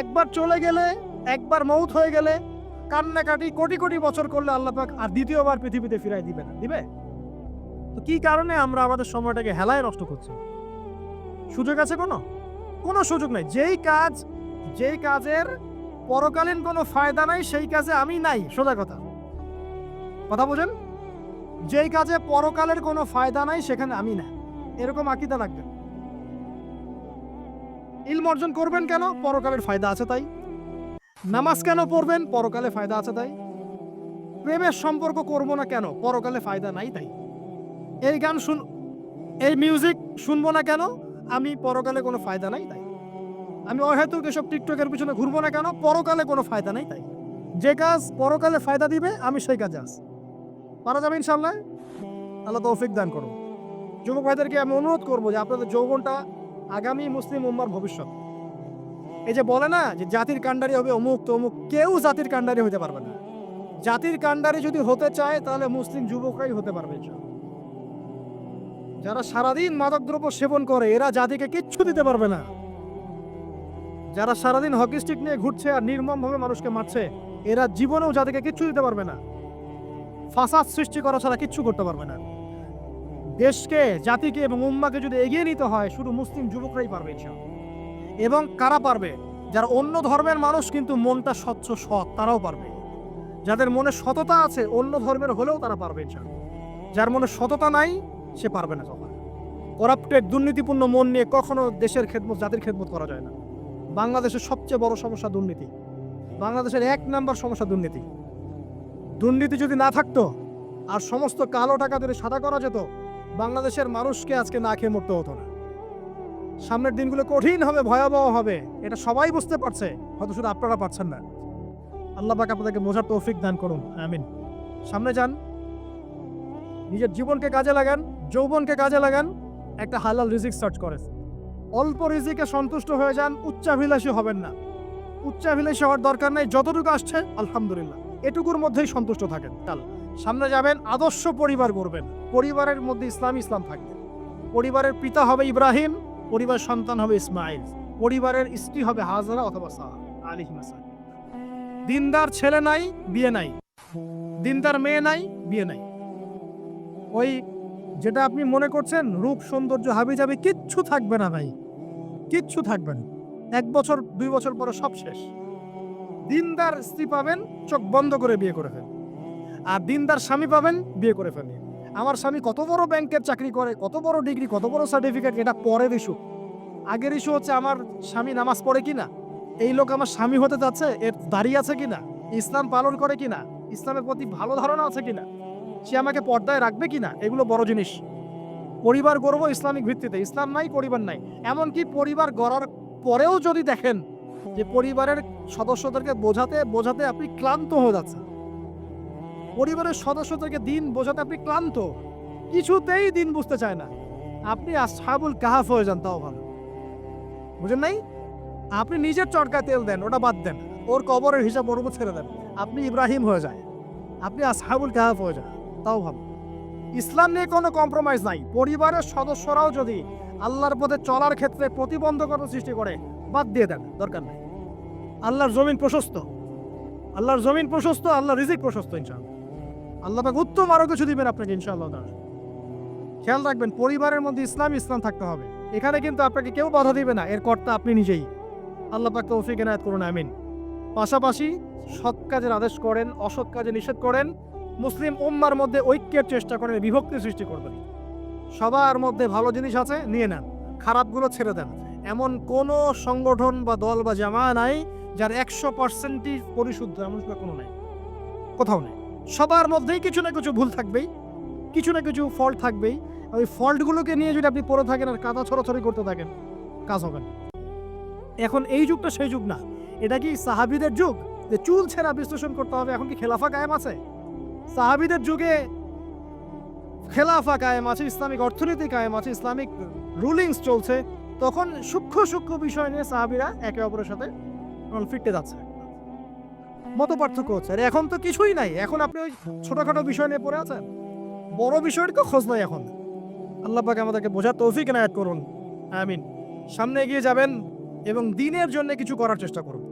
একবার চলে গেলে, একবার মৌত হয়ে গেলে কান্নাকাটি কোটি কোটি বছর করলে আল্লাহ পাক আর দ্বিতীয়বার পৃথিবীতে ফিরাই দিবে না, দিবে? তো কি কারণে আমরা আমাদের সময়টাকে হেলায় নষ্ট করছি? সুযোগ আছে কোনো সুযোগ নাই। যেই কাজের পরকালীন কোনো ফায়দা নাই সেই কাজে আমি নাই। সোজা কথা বোঝেন? যেই কাজে পরকালের কোনো ফায়দা নাই সেখানে আমি না, এরকম আকীদা রাখবেন। ইলম অর্জন করবেন কেন? পরকালের ফায়দা আছে তাই। নামাজ কেন পড়বেন? পরকালে ফায়দা আছে তাই। প্রেমের সম্পর্ক করব না কেন? পরকালে ফায়দা নাই তাই। এই মিউজিক শুনবো না কেন? আমি পরকালে কোনো ফায়দা নাই তাই। আমি অহেতুক এসব টিকটকের পিছনে ঘুরবো না কেন? পরকালে কোনো ফায়দা নাই তাই। যে কাজ পরকালে ফায়দা দিবে আমি সেই কাজে আছি। পারা যাবে ইনশাআল্লাহ? আল্লাহ তৌফিক দান করুন। যুবক ভাইদেরকে আমি অনুরোধ করবো যে আপনাদের যৌবনটা আগামী মুসলিম উম্মার ভবিষ্যৎ। এই যে বলে না যে জাতির কাণ্ডারি হবে অমুক তমুক, কেউ জাতির কাণ্ডারি হতে পারবে না। জাতির কাণ্ডারি যদি হতে চায় তাহলে মুসলিম যুবকরাই হতে পারবে। যারা সারাদিন মাদকদ্রব্য সেবন করে এরা জাতিকে কিচ্ছু দিতে পারবে না। যারা সারাদিন হকি স্টিক নিয়ে ঘুরছে আর নির্মমভাবে মানুষকে মারছে এরা জীবনেও জাতিকে কিচ্ছু দিতে পারবে না। ফাসাদ সৃষ্টি করা ছাড়া কিচ্ছু করতে পারবে না। দেশকে, জাতিকে এবং উম্মাকে যদি এগিয়ে নিতে হয় শুধু মুসলিম যুবকরাই পারবে ইনশাআল্লাহ। এবং কারা পারবে? যারা অন্য ধর্মের মানুষ কিন্তু মনটা স্বচ্ছ সৎ, তারাও পারবে। যাদের মনে সততা আছে অন্য ধর্মের হলেও তারা পারবে ইনশাআল্লাহ। যার মনে সততা নাই সে পারবে না কখনো। করাপ্টেড, দুর্নীতিপূর্ণ মন নিয়ে কখনো দেশের খেদমত, জাতির খেদমত করা যায় না। বাংলাদেশের সবচেয়ে বড় সমস্যা দুর্নীতি। বাংলাদেশের 1 নাম্বার সমস্যা দুর্নীতি। দুর্নীতি যদি না থাকতো আর সমস্ত কালো টাকা যদি সাদা করা যেত, বাংলাদেশের মানুষকে আজকে না খেয়ে মরতে হতো না। সামনের দিনগুলো কঠিন হবে, ভয়াবহ হবে, এটা সবাই বুঝতে পারছে, হয়তো শুধু আপনারা পারছেন না। আল্লাহ পাক আপনাদেরকে বোঝার তৌফিক দান করুন, আমিন। সামনে যান, নিজের জীবনকে কাজে লাগান, যৌবনকে কাজে লাগান, একটা হালাল রিজিক সার্চ করেন। অল্প রিজিকে সন্তুষ্ট হয়ে যান, উচ্চাভিলাষী হবেন না। উচ্চাভিলাষী হওয়ার দরকার নেই, যতটুকু আসছে আলহামদুলিল্লাহ, এটুকুর মধ্যেই সন্তুষ্ট থাকেন। কাল সামনে যাবেন, আদর্শ পরিবার গড়বেন, পরিবারের মধ্যে ইসলাম থাকবে। পরিবারের পিতা হবে ইব্রাহিম, পরিবার সন্তান হবে ইসমাইল, পরিবারের স্ত্রী হবে হাজরা অথবা সারা আলাইহিস সালাম। দিনদার ছেলে নাই, বিয়ে নাই, দিনদার মেয়ে নাই, বিয়ে নাই। ওই যেটা আপনি মনে করছেন রূপ সৌন্দর্য হাবিজাবি কিচ্ছু থাকবে না ভাই, কিচ্ছু থাকবে না। 1 বছর 2 বছর পরে সব শেষ। দিনদার স্ত্রী পাবেন, চোখ বন্ধ করে বিয়ে করে ফেলেন। আর দিনদার স্বামী পাবেন, বিয়ে করে ফেলেন। আমার স্বামী কত বড় ব্যাংকের চাকরি করে, কত বড় ডিগ্রি, কত বড় সার্টিফিকেট, এটা পরের ইস্যু। আগের ইস্যু হচ্ছে আমার স্বামী নামাজ পড়ে কিনা, এই লোক আমার স্বামী হতে যাচ্ছে, এর দাঁড়িয়ে আছে কিনা, ইসলাম পালন করে কিনা, ইসলামের প্রতি ভালো ধারণা আছে কিনা, সে আমাকে পর্দায় রাখবে কিনা, এগুলো বড় জিনিস। পরিবার গড়ব ইসলামিক ভিত্তিতে, ইসলাম নাই, পরিবার নাই। এমনকি পরিবার গড়ার পরেও যদি দেখেন যে পরিবারের সদস্যদেরকে বোঝাতে আপনি ক্লান্ত হয়ে যাচ্ছেন, পরিবারের সদস্যদেরকে দিন বোঝাতে আপনি ক্লান্ত, কিছুতেই দিন বুঝতে চায় না, আপনি আসহাবুল কাহাফ হয়ে যান, তাও ভালো। বুঝেন নাই? আপনি নিজের চরকায় তেল দেন, ওটা বাদ দেন, ওর কবরের হিসাব ওর উপর ছেড়ে দেন, আপনি ইব্রাহিম হয়ে যায়, আপনি আসহাবুল কাহাফ হয়ে যান, তাও ভালো। ইসলাম নিয়ে কোনো কম্প্রোমাইজ নাই। পরিবারের সদস্যরাও যদি আল্লাহর পথে চলার ক্ষেত্রে প্রতিবন্ধকতা সৃষ্টি করে, বাদ দিয়ে দেন, দরকার নেই। আল্লাহর জমিন প্রশস্ত, আল্লাহর জমিন প্রশস্ত, আল্লাহর রিজিক প্রশস্ত ইনশাআল্লাহ। আল্লাহ পাক উত্তম আরো কিছু দিবেন আপনাকে ইনশাআল্লাহ। খেয়াল রাখবেন, পরিবারের মধ্যে ইসলাম থাকতে হবে। এখানে কিন্তু আপনাকে কেউ বাধা দিবে না, এর কর্তা আপনি নিজেই। আল্লাহ পাক তৌফিক এনায়েত করুন, আমিন। পাশাপাশি সৎ কাজের আদেশ করেন, অসৎ কাজে নিষেধ করেন। মুসলিম উম্মার মধ্যে ঐক্যের চেষ্টা করেন, বিভক্তি সৃষ্টি করবেন। সবার মধ্যে ভালো জিনিস আছে, নিয়ে নেন, খারাপগুলো ছেড়ে দেন। এমন কোনো সংগঠন বা দল বা জামায়া নাই যার 100%ই পরিশুদ্ধ, এমন কোনো নাই, কোথাও নেই। সবার মধ্যেই কিছু না কিছু ভুল থাকবেই, কিছু না কিছু ফল্ট থাকবেই। ওই ফল্টগুলোকে নিয়ে যদি আপনি পড়ে থাকেন আর কাদা ছড়াছড়ি করতে থাকেন, কাজ হবে না। এখন এই যুগটা সেই যুগ না। এটা কি সাহাবীদের যুগ যে চুল ছেঁড়া বিশ্লেষণ করতে হবে? এখন কি খেলাফা কায়েম আছে? সাহাবীদের যুগে খেলাফা কায়েম আছে, ইসলামিক অর্থনীতি কায়েম আছে, ইসলামিক রুলিংস চলছে। তখন সূক্ষ্ম সূক্ষ্ম বিষয় নিয়ে সাহাবীরা একে অপরের সাথে ফিরতে যাচ্ছে, মত পার্থক্য হচ্ছে। আর এখন তো কিছুই নাই, এখন আপনি ওই ছোটখাটো বিষয় নিয়ে পড়ে আছেন, বড় বিষয়ের তো খোঁজ নাই এখন। আল্লাহ পাক আমাদেরকে বোঝার তৌফিক এনায়েত করুন, আমিন। সামনে এগিয়ে যাবেন এবং দ্বীনের জন্য কিছু করার চেষ্টা করুন।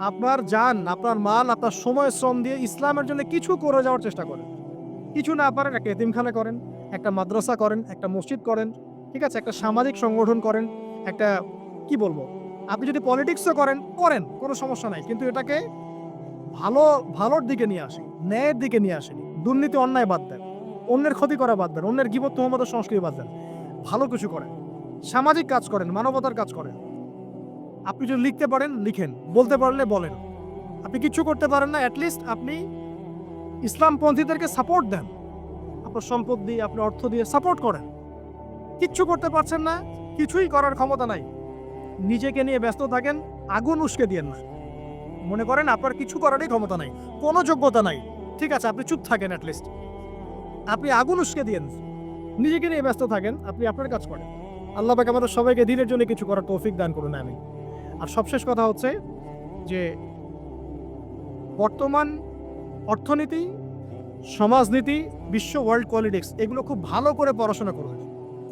আপনার জান, আপনার মাল, আপনার সময় শ্রম দিয়ে ইসলামের জন্য কিছু করে যাওয়ার চেষ্টা করেন। কিছু না পারেন, একটা এতিমখানা করেন, একটা মাদ্রাসা করেন, একটা মসজিদ করেন, ঠিক আছে, একটা সামাজিক সংগঠন করেন, একটা কি বলবো, আপনি যদি পলিটিক্সও করেন, কোনো সমস্যা নাই, কিন্তু এটাকে ভালোর দিকে নিয়ে আসেন, ন্যায়ের দিকে নিয়ে আসেন। দুর্নীতি অন্যায় বাদ দেন, অন্যের ক্ষতি করা বাদ দেন, অন্যের গীবত তুহমতের সংস্কৃতি বাদ দেন, ভালো কিছু করেন, সামাজিক কাজ করেন, মানবতার কাজ করেন। আপনি যদি লিখতে পারেন লিখেন, বলতে পারলে বলেন। আপনি কিছু করতে পারেন না, অ্যাটলিস্ট আপনি ইসলামপন্থীদেরকে সাপোর্ট দেন, আপনার সম্পদ দিয়ে, আপনার অর্থ দিয়ে সাপোর্ট করেন। কিচ্ছু করতে পারছেন না, কিছুই করার ক্ষমতা নাই, নিজেকে নিয়ে ব্যস্ত থাকেন, আগুন উস্কে দিয়েন না। মনে করেন আপনার কিছু করারই ক্ষমতা নাই, কোনো যোগ্যতা নাই, ঠিক আছে, আপনি চুপ থাকেন, অ্যাটলিস্ট আপনি আগুন উস্কে দিয়েন, নিজেকে নিয়ে ব্যস্ত থাকেন, আপনি আপনার কাজ করেন। আল্লাহ পাক আমাদের সবাইকে দ্বীনের জন্য কিছু করার তৌফিক দান করুন, আমিন। আর সবশেষ কথা হচ্ছে যে বর্তমান অর্থনীতি, সমাজনীতি, বিশ্ব ওয়ার্ল্ড পলিটিক্স, এগুলো খুব ভালো করে পড়াশোনা করবেন,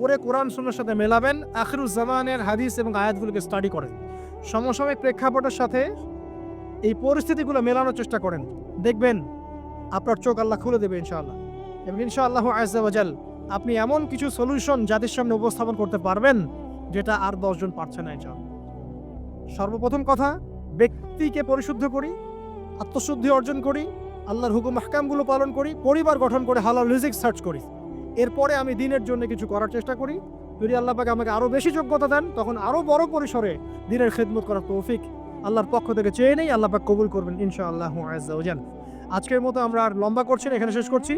করে কোরআন সুন্নাহর সাথে মেলাবেন, আখিরুজ্জামানের হাদিস এবং আয়াতগুলোকে স্টাডি করেন, সমসাময়িক প্রেক্ষাপটের সাথে এই পরিস্থিতিগুলো মেলানোর চেষ্টা করেন। দেখবেন আপনার চোখ আল্লাহ খুলে দেবে ইনশাআল্লাহ। এবং ইনশাআল্লাহু আযজা ওয়া জাল আপনি এমন কিছু সলিউশন জাতির সামনে উপস্থাপন করতে পারবেন যেটা আর 10 জন পারছে না ইনশাআল্লাহ। সর্বপ্রথম কথা, ব্যক্তিকে পরিশুদ্ধ করি, আত্মশুদ্ধি অর্জন করি, আল্লাহর হুকুম আহকামগুলো পালন করি, পরিবার গঠন করে হালাল রিজিক সার্চ করি। এরপরে আমি দ্বীনের জন্য কিছু করার চেষ্টা করি। যদি আল্লাহ পাক আমাকে আরও বেশি যোগ্যতা দেন, তখন আরও বড় পরিসরে দ্বীনের খেদমত করার তৌফিক আল্লাহর পক্ষ থেকে চেয়ে নেই, আল্লাহ পাক কবুল করবেন ইনশাআল্লাহু আযজা ওয়া জাল। আজকের মতো আমরা আর লম্বা করছি না, এখানে শেষ করছি।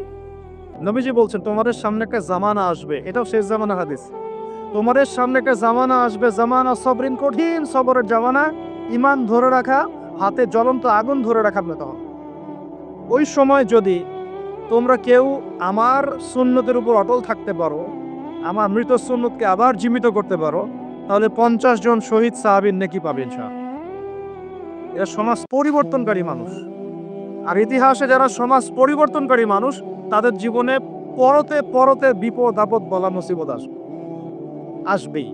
নবীজি বলছেন, তোমাদের সামনে একটা জামানা আসবে, এটাও শেষ জামানা হাদিস। তোমাদের সামনে একটা জামানা আসবে, জামানা সবরিন, কঠিন সবরের জামানা, ঈমান ধরে রাখা, হাতে জ্বলন্ত আগুন ধরে রাখা তখন। ওই সময় যদি তোমরা কেউ আমার সুন্নতের উপর অটল থাকতে পারো, আমার মৃত সুন্নতকে আবার জীবিত করতে পারো, তাহলে 50 জন শহীদ সাহাবীর নেকি পাবে ইনশাআল্লাহ। এরা সমাজ পরিবর্তনকারী মানুষ। আর ইতিহাসে যারা সমাজ পরিবর্তনকারী মানুষ, তাদের জীবনে পরতে পরতে বিপদ আপদ বলা মুসিবত আসবেই।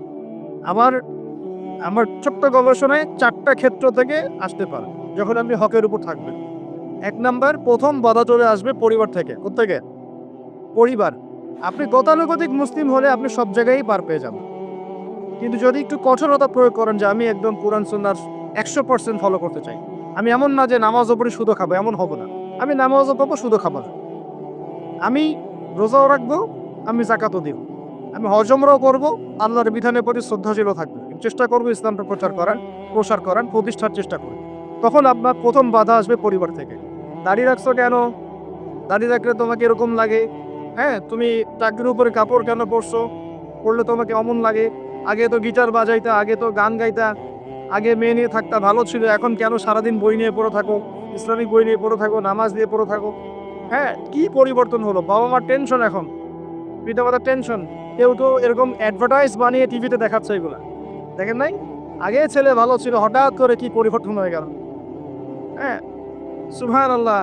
আমার ছোট্ট গবেষণায় 4টা ক্ষেত্র থেকে আসতে পারে যখন আপনি হকের উপর থাকবেন। 1 নাম্বার, প্রথম বাধা চলে আসবে পরিবার থেকে। কোত্থেকে? পরিবার। আপনি গতানুগতিক মুসলিম হলে আপনি সব জায়গায় পার পেয়ে যাবেন, কিন্তু যদি একটু কঠোরতা প্রয়োগ করেন যে আমি একদম কোরআন সুন্নাহর 100% ফলো করতে চাই, আমি এমন না যে নামাজও পড়ি শুধু খাবো, এমন হবো না। আমি নামাজও পড়বো, শুধু খাবো না, আমি রোজাও রাখবো, আমি যাকাতও দিব, আমি হজমরাও করবো, আল্লাহর বিধানের প্রতি শ্রদ্ধাশীল থাকবো, চেষ্টা করবো ইসলামটা প্রসার করার প্রতিষ্ঠার চেষ্টা করবো। তখন আপনার প্রথম বাধা আসবে পরিবার থেকে। দাড়ি রাখছো কেন? দাড়ি রাখলে তোমাকে এরকম লাগে, হ্যাঁ, তুমি চাকরির উপরে কাপড় কেন পড়লে তোমাকে অমন লাগে, আগে তো গিটার বাজাইতা, আগে তো গান গাইতা, আগে মেয়ে নিয়ে থাকতা, ভালো ছিল, এখন কেন সারাদিন বই নিয়ে পড়ে থাকো, ইসলামিক বই নিয়ে পড়ে থাকো, নামাজ দিয়ে পড়ে থাকো। হ্যাঁ, কি পরিবর্তন হলো, বাবা মার টেনশন, এখন পিতামাতার টেনশন। কেউ তো এরকম অ্যাডভার্টাইজ বানিয়ে টিভিতে দেখাচ্ছে, এগুলা দেখেন নাই? আগে ছেলে ভালো ছিল, হঠাৎ করে কি পরিবর্তন হয়ে গেল। হ্যাঁ, সুবহানাল্লাহ।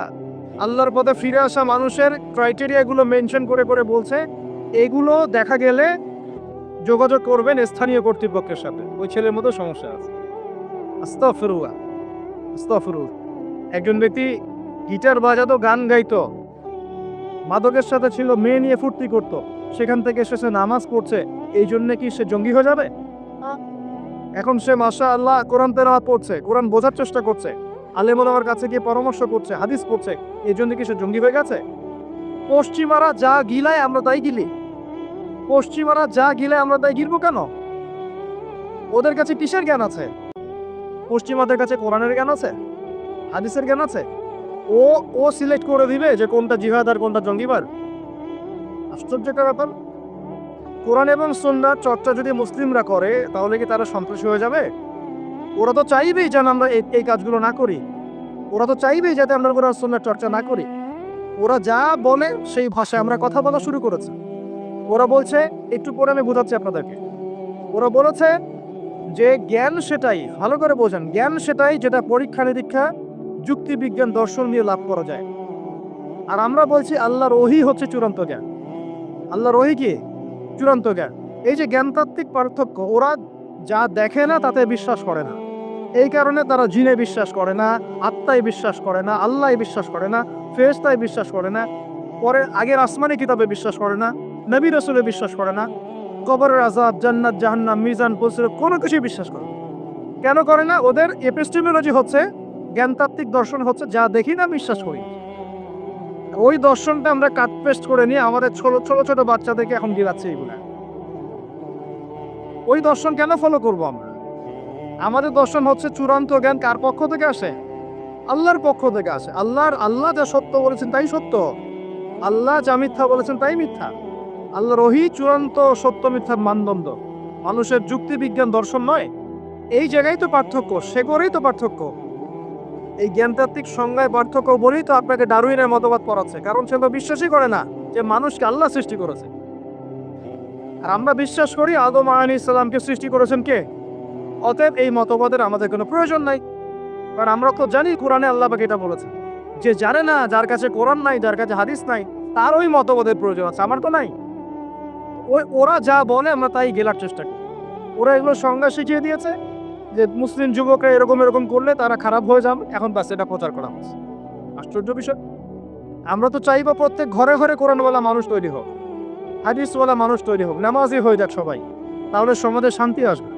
আল্লাহর পথে ফিরে আসা মানুষের ক্রাইটেরিয়াগুলো মেনশন করে করে বলছে, এগুলো দেখা গেলে যোগাযোগ করবেন স্থানীয় কর্তৃপক্ষের সাথে, ওই ছেলের মতো সমস্যা আছে। আস্তাগফিরুল্লাহ, আস্তাগফিরুল্লাহ। একজন ব্যক্তি গিটার বাজাতো, গান গাইতো, মাদকের সাথে ছিল, মেয়ে নিয়ে ফুর্তি করত, সেখান থেকে এসে নামাজ পড়ছে, এই জন্য কি সে জঙ্গি হয়ে যাবে? এখন সে মাশাআল্লাহ কোরআন তেলাওয়াত পড়ছে, কোরআন বোঝার চেষ্টা করছে, আলেম ওলামার কাছে গিয়ে পরামর্শ করছে, হাদিস পড়ছে, এই জন্য কি সে জঙ্গি হয়ে গেছে? পশ্চিমারা যা গিলায় আমরা তাই গিলি। পশ্চিমারা যা গিলায় আমরা তাই গিলবো কেন? ওদের কাছে কিসের জ্ঞান আছে? পশ্চিমাদের কাছে কোরআনের জ্ঞান আছে, হাদিসের জ্ঞান আছে? ও ও সিলেক্ট করে দিবে যে কোনটা জিহাদ আর কোনটা জঙ্গিবাদ? আশ্চর্য একটা ব্যাপার। কোরআন এবং সুন্নাহর চর্চা যদি মুসলিমরা করে তাহলে কি তারা সন্ত্রাসী হয়ে যাবে? ওরা তো চাইবেই যেন আমরা এই কাজগুলো না করি। ওরা তো চাইবেই যাতে আমরা কোরআন সুন্নাহর চর্চা না করি। ওরা যা বলে সেই ভাষায় আমরা কথা বলা শুরু করেছি। ওরা বলছে, একটু পরে আমি বোঝাচ্ছি আপনাদেরকে, ওরা বলেছে যে জ্ঞান সেটাই, ভালো করে বোঝেন, জ্ঞান সেটাই যেটা পরীক্ষা নিরীক্ষা, যুক্তি বিজ্ঞান দর্শন নিয়ে লাভ করা যায়। আর আমরা বলছি আল্লাহর ওহী হচ্ছে চূড়ান্ত জ্ঞান। আল্লাহর ওহী কি? চূড়ান্ত জ্ঞান। এই যে জ্ঞানতাত্ত্বিক পার্থক্য, ওরা যা দেখে না তাতে বিশ্বাস করে না, এই কারণে তারা জিনে বিশ্বাস করে না, আত্মায় বিশ্বাস করে না, আল্লাহ বিশ্বাস করে না, ফেরেশতায় বিশ্বাস করে না, পরে আগের আসমানি কিতাবে বিশ্বাস করে না, নবী রাসূলে বিশ্বাস করে না, কবরের আযাব, জান্নাত জাহান্নাম, মিজান, পুরস্কার কোনো কিছুই বিশ্বাস করে না। কেন করে না? ওদের এপিস্টেমোলজি হচ্ছে, জ্ঞানতাত্ত্বিক দর্শন হচ্ছে যা দেখি না বিশ্বাস করি। ওই দর্শনটা আমরা কাট পেস্ট করে নিয়ে আমাদের ছোট ছোট বাচ্চাদেরকে এখন গিলাচ্ছে এগুলা। ওই দর্শন কেন ফলো করবো আমরা? আমাদের দর্শন হচ্ছে চূড়ান্ত জ্ঞান কার পক্ষ থেকে আসে? আল্লাহর পক্ষ থেকে আসে। আল্লাহ যা সত্য বলেছেন তাই সত্য, আল্লাহ যা মিথ্যা বলেছেন তাই মিথ্যা। আল্লাহর ওহী চূড়ান্ত সত্য মিথ্যার মানদণ্ড, মানুষের যুক্তি বিজ্ঞান দর্শন নয়। এই জায়গায় তো পার্থক্য, সে করেই তো পার্থক্য। এই জ্ঞানতাত্ত্বিক সংজ্ঞায় পার্থক্য বলেই তো আপনাকে ডারউইনের মতবাদ পড়াচ্ছে, কারণ সে তো বিশ্বাসই করে না যে মানুষকে আল্লাহ সৃষ্টি করেছে। আর আমরা বিশ্বাস করি আদম আলাইহিস সালামকে সৃষ্টি করেছেন কে? অতএব এই মতবাদের আমাদের কোনো প্রয়োজন নাই, কারণ আমরা তো জানি কোরআনে আল্লাহ পাক এটা বলেছে। যে জানে না, যার কাছে কোরআন নাই, যার কাছে হাদিস নাই, তার ওই মতবাদের প্রয়োজন আছে, আমার তো নাই। ওরা যা বলে আমরা তাই গেলার চেষ্টা করি। ওরা এগুলো সংজ্ঞা শিখিয়ে দিয়েছে যে মুসলিম যুবকরা এরকম করলে তারা খারাপ হয়ে যাবে, এখন বাস এটা প্রচার করা হচ্ছে। আশ্চর্য বিষয়। আমরা তো চাইবো প্রত্যেক ঘরে ঘরে কোরআনওয়ালা মানুষ তৈরি হোক, হাদিসওয়ালা মানুষ তৈরি হোক, নামাজি হয়ে যাক সবাই, তাহলে সমাজে শান্তি আসবে।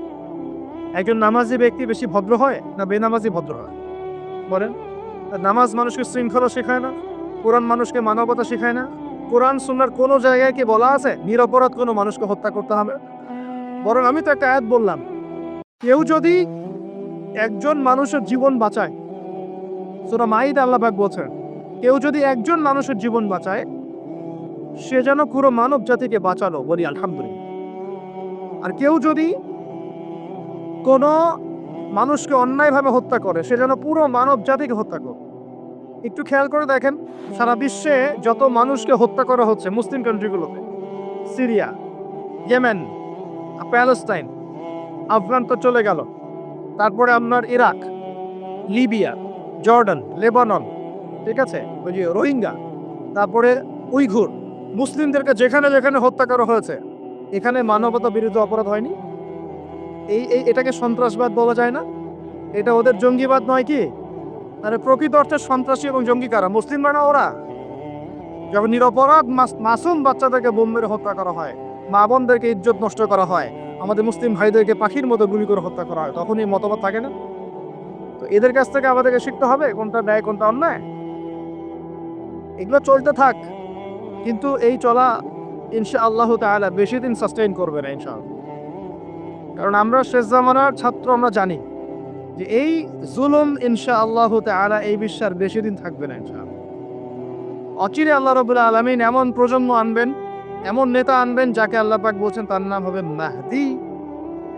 একজন নামাজি ব্যক্তি বেশি ভদ্র হয় না বেনামাজি ভদ্র হয়? বলেন। নামাজ মানুষকে শৃঙ্খলা শেখায় না, কোরআন মানুষকে মানবতা শেখায় না, কোরআন সুন্নাহর কোনো জায়গায় কি বলা আছে নিরপরাধ কোনো মানুষকে হত্যা করতে হবে? বরং আমি তো একটা আয়াত বললাম, কেউ যদি একজন মানুষের জীবন বাঁচায়, সূরা মাইদা আল্লাহ পাক বলছেন, কেউ যদি একজন মানুষের জীবন বাঁচায় সে যেন পুরো মানব জাতিকে বাঁচালো, বলি আলহামদুলিল্লাহ। আর কেউ যদি কোনো মানুষকে অন্যায়ভাবে হত্যা করে সে যেন পুরো মানব জাতিকে হত্যা করে। একটু খেয়াল করে দেখেন, সারা বিশ্বে যত মানুষকে হত্যা করা হচ্ছে মুসলিম কান্ট্রিগুলোতে, সিরিয়া, ইয়েমেন, প্যালেস্টাইন, আফগান তো চলে গেল, তারপরে আপনার ইরাক, লিবিয়া, জর্ডান, লেবানন, ঠিক আছে, ওই যে রোহিঙ্গা, তারপরে উইঘুর, মুসলিমদেরকে যেখানে যেখানে হত্যা করা হয়েছে, এখানে মানবতা বিরুদ্ধে অপরাধ হয়নি? এটাকে সন্ত্রাসবাদ বলা যায় না? এটা ওদের জঙ্গিবাদ নয় কি? তাহলে প্রকৃত অর্থে সন্ত্রাসী এবং জঙ্গি কারা? মুসলিমরা না ওরা? যখন নিরপরাধ মাসুম বাচ্চাদেরকে বোম মেরে হত্যা করা হয়, মা বোনদেরকে ইজ্জত নষ্ট করা হয়, আমাদের মুসলিম ভাইদেরকে পাখির মতো গুলি করে হত্যা করা হয়, তখন এই মতবাদ থাকে না? তো এদের কাছ থেকে আমাদেরকে শিখতে হবে কোনটা ন্যায় কোনটা অন্যায়। এগুলো চলতে থাক, কিন্তু এই চলা ইনশাআল্লাহ তাআলা বেশি দিন সাস্টেইন করবে না ইনশাআল্লাহ। কারণ আমরা শেষ জামানার ছাত্র, আমরা জানি যে এই জুলুম ইনশাআল্লাহ তাআলা এই বিশ্বের বেশি দিন থাকবে না ইনশাআল্লাহ। অচিরে আল্লাহ রাব্বুল আলামিন এমন প্রজন্ম আনবেন, এমন নেতা আনবেন যাকে আল্লাহ পাক বলছেন তার নাম হবে মাহদি,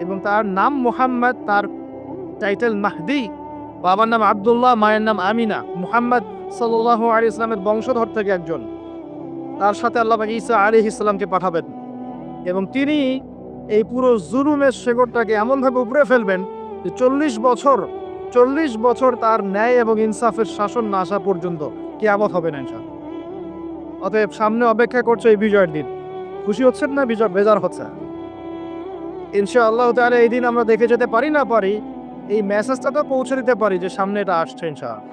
এবং তার নাম মুহাম্মদ, তার টাইটেল মাহদি। বাবার নাম আব্দুল্লাহ, মায়ের নাম আমিনা। মুহাম্মদ সাল্লাল্লাহু আলাইহি ইসলামের বংশধর থেকে একজন। তার সাথে আল্লাহ পাক ঈসা আলাইহিস সালামকে পাঠাবেন, এবং তিনি এই পুরো জুলুমের শেকড়টাকে এমনভাবে উপড়ে ফেলবেন যে 40 বছর তার ন্যায় এবং ইনসাফের শাসন না আসা পর্যন্ত কিয়ামত হবে না ইনশাআল্লাহ। অতএব সামনে অপেক্ষা করছে এই বিজয়ের দিন। খুশি হচ্ছেন না বেজার হচ্ছে? ইনশাআল্লাহ তাআলা এই দিন আমরা দেখে যেতে পারি না পারি, এই মেসেজটা তো পৌঁছে দিতে পারি যে সামনে এটা আসছে ইনশাআল্লাহ।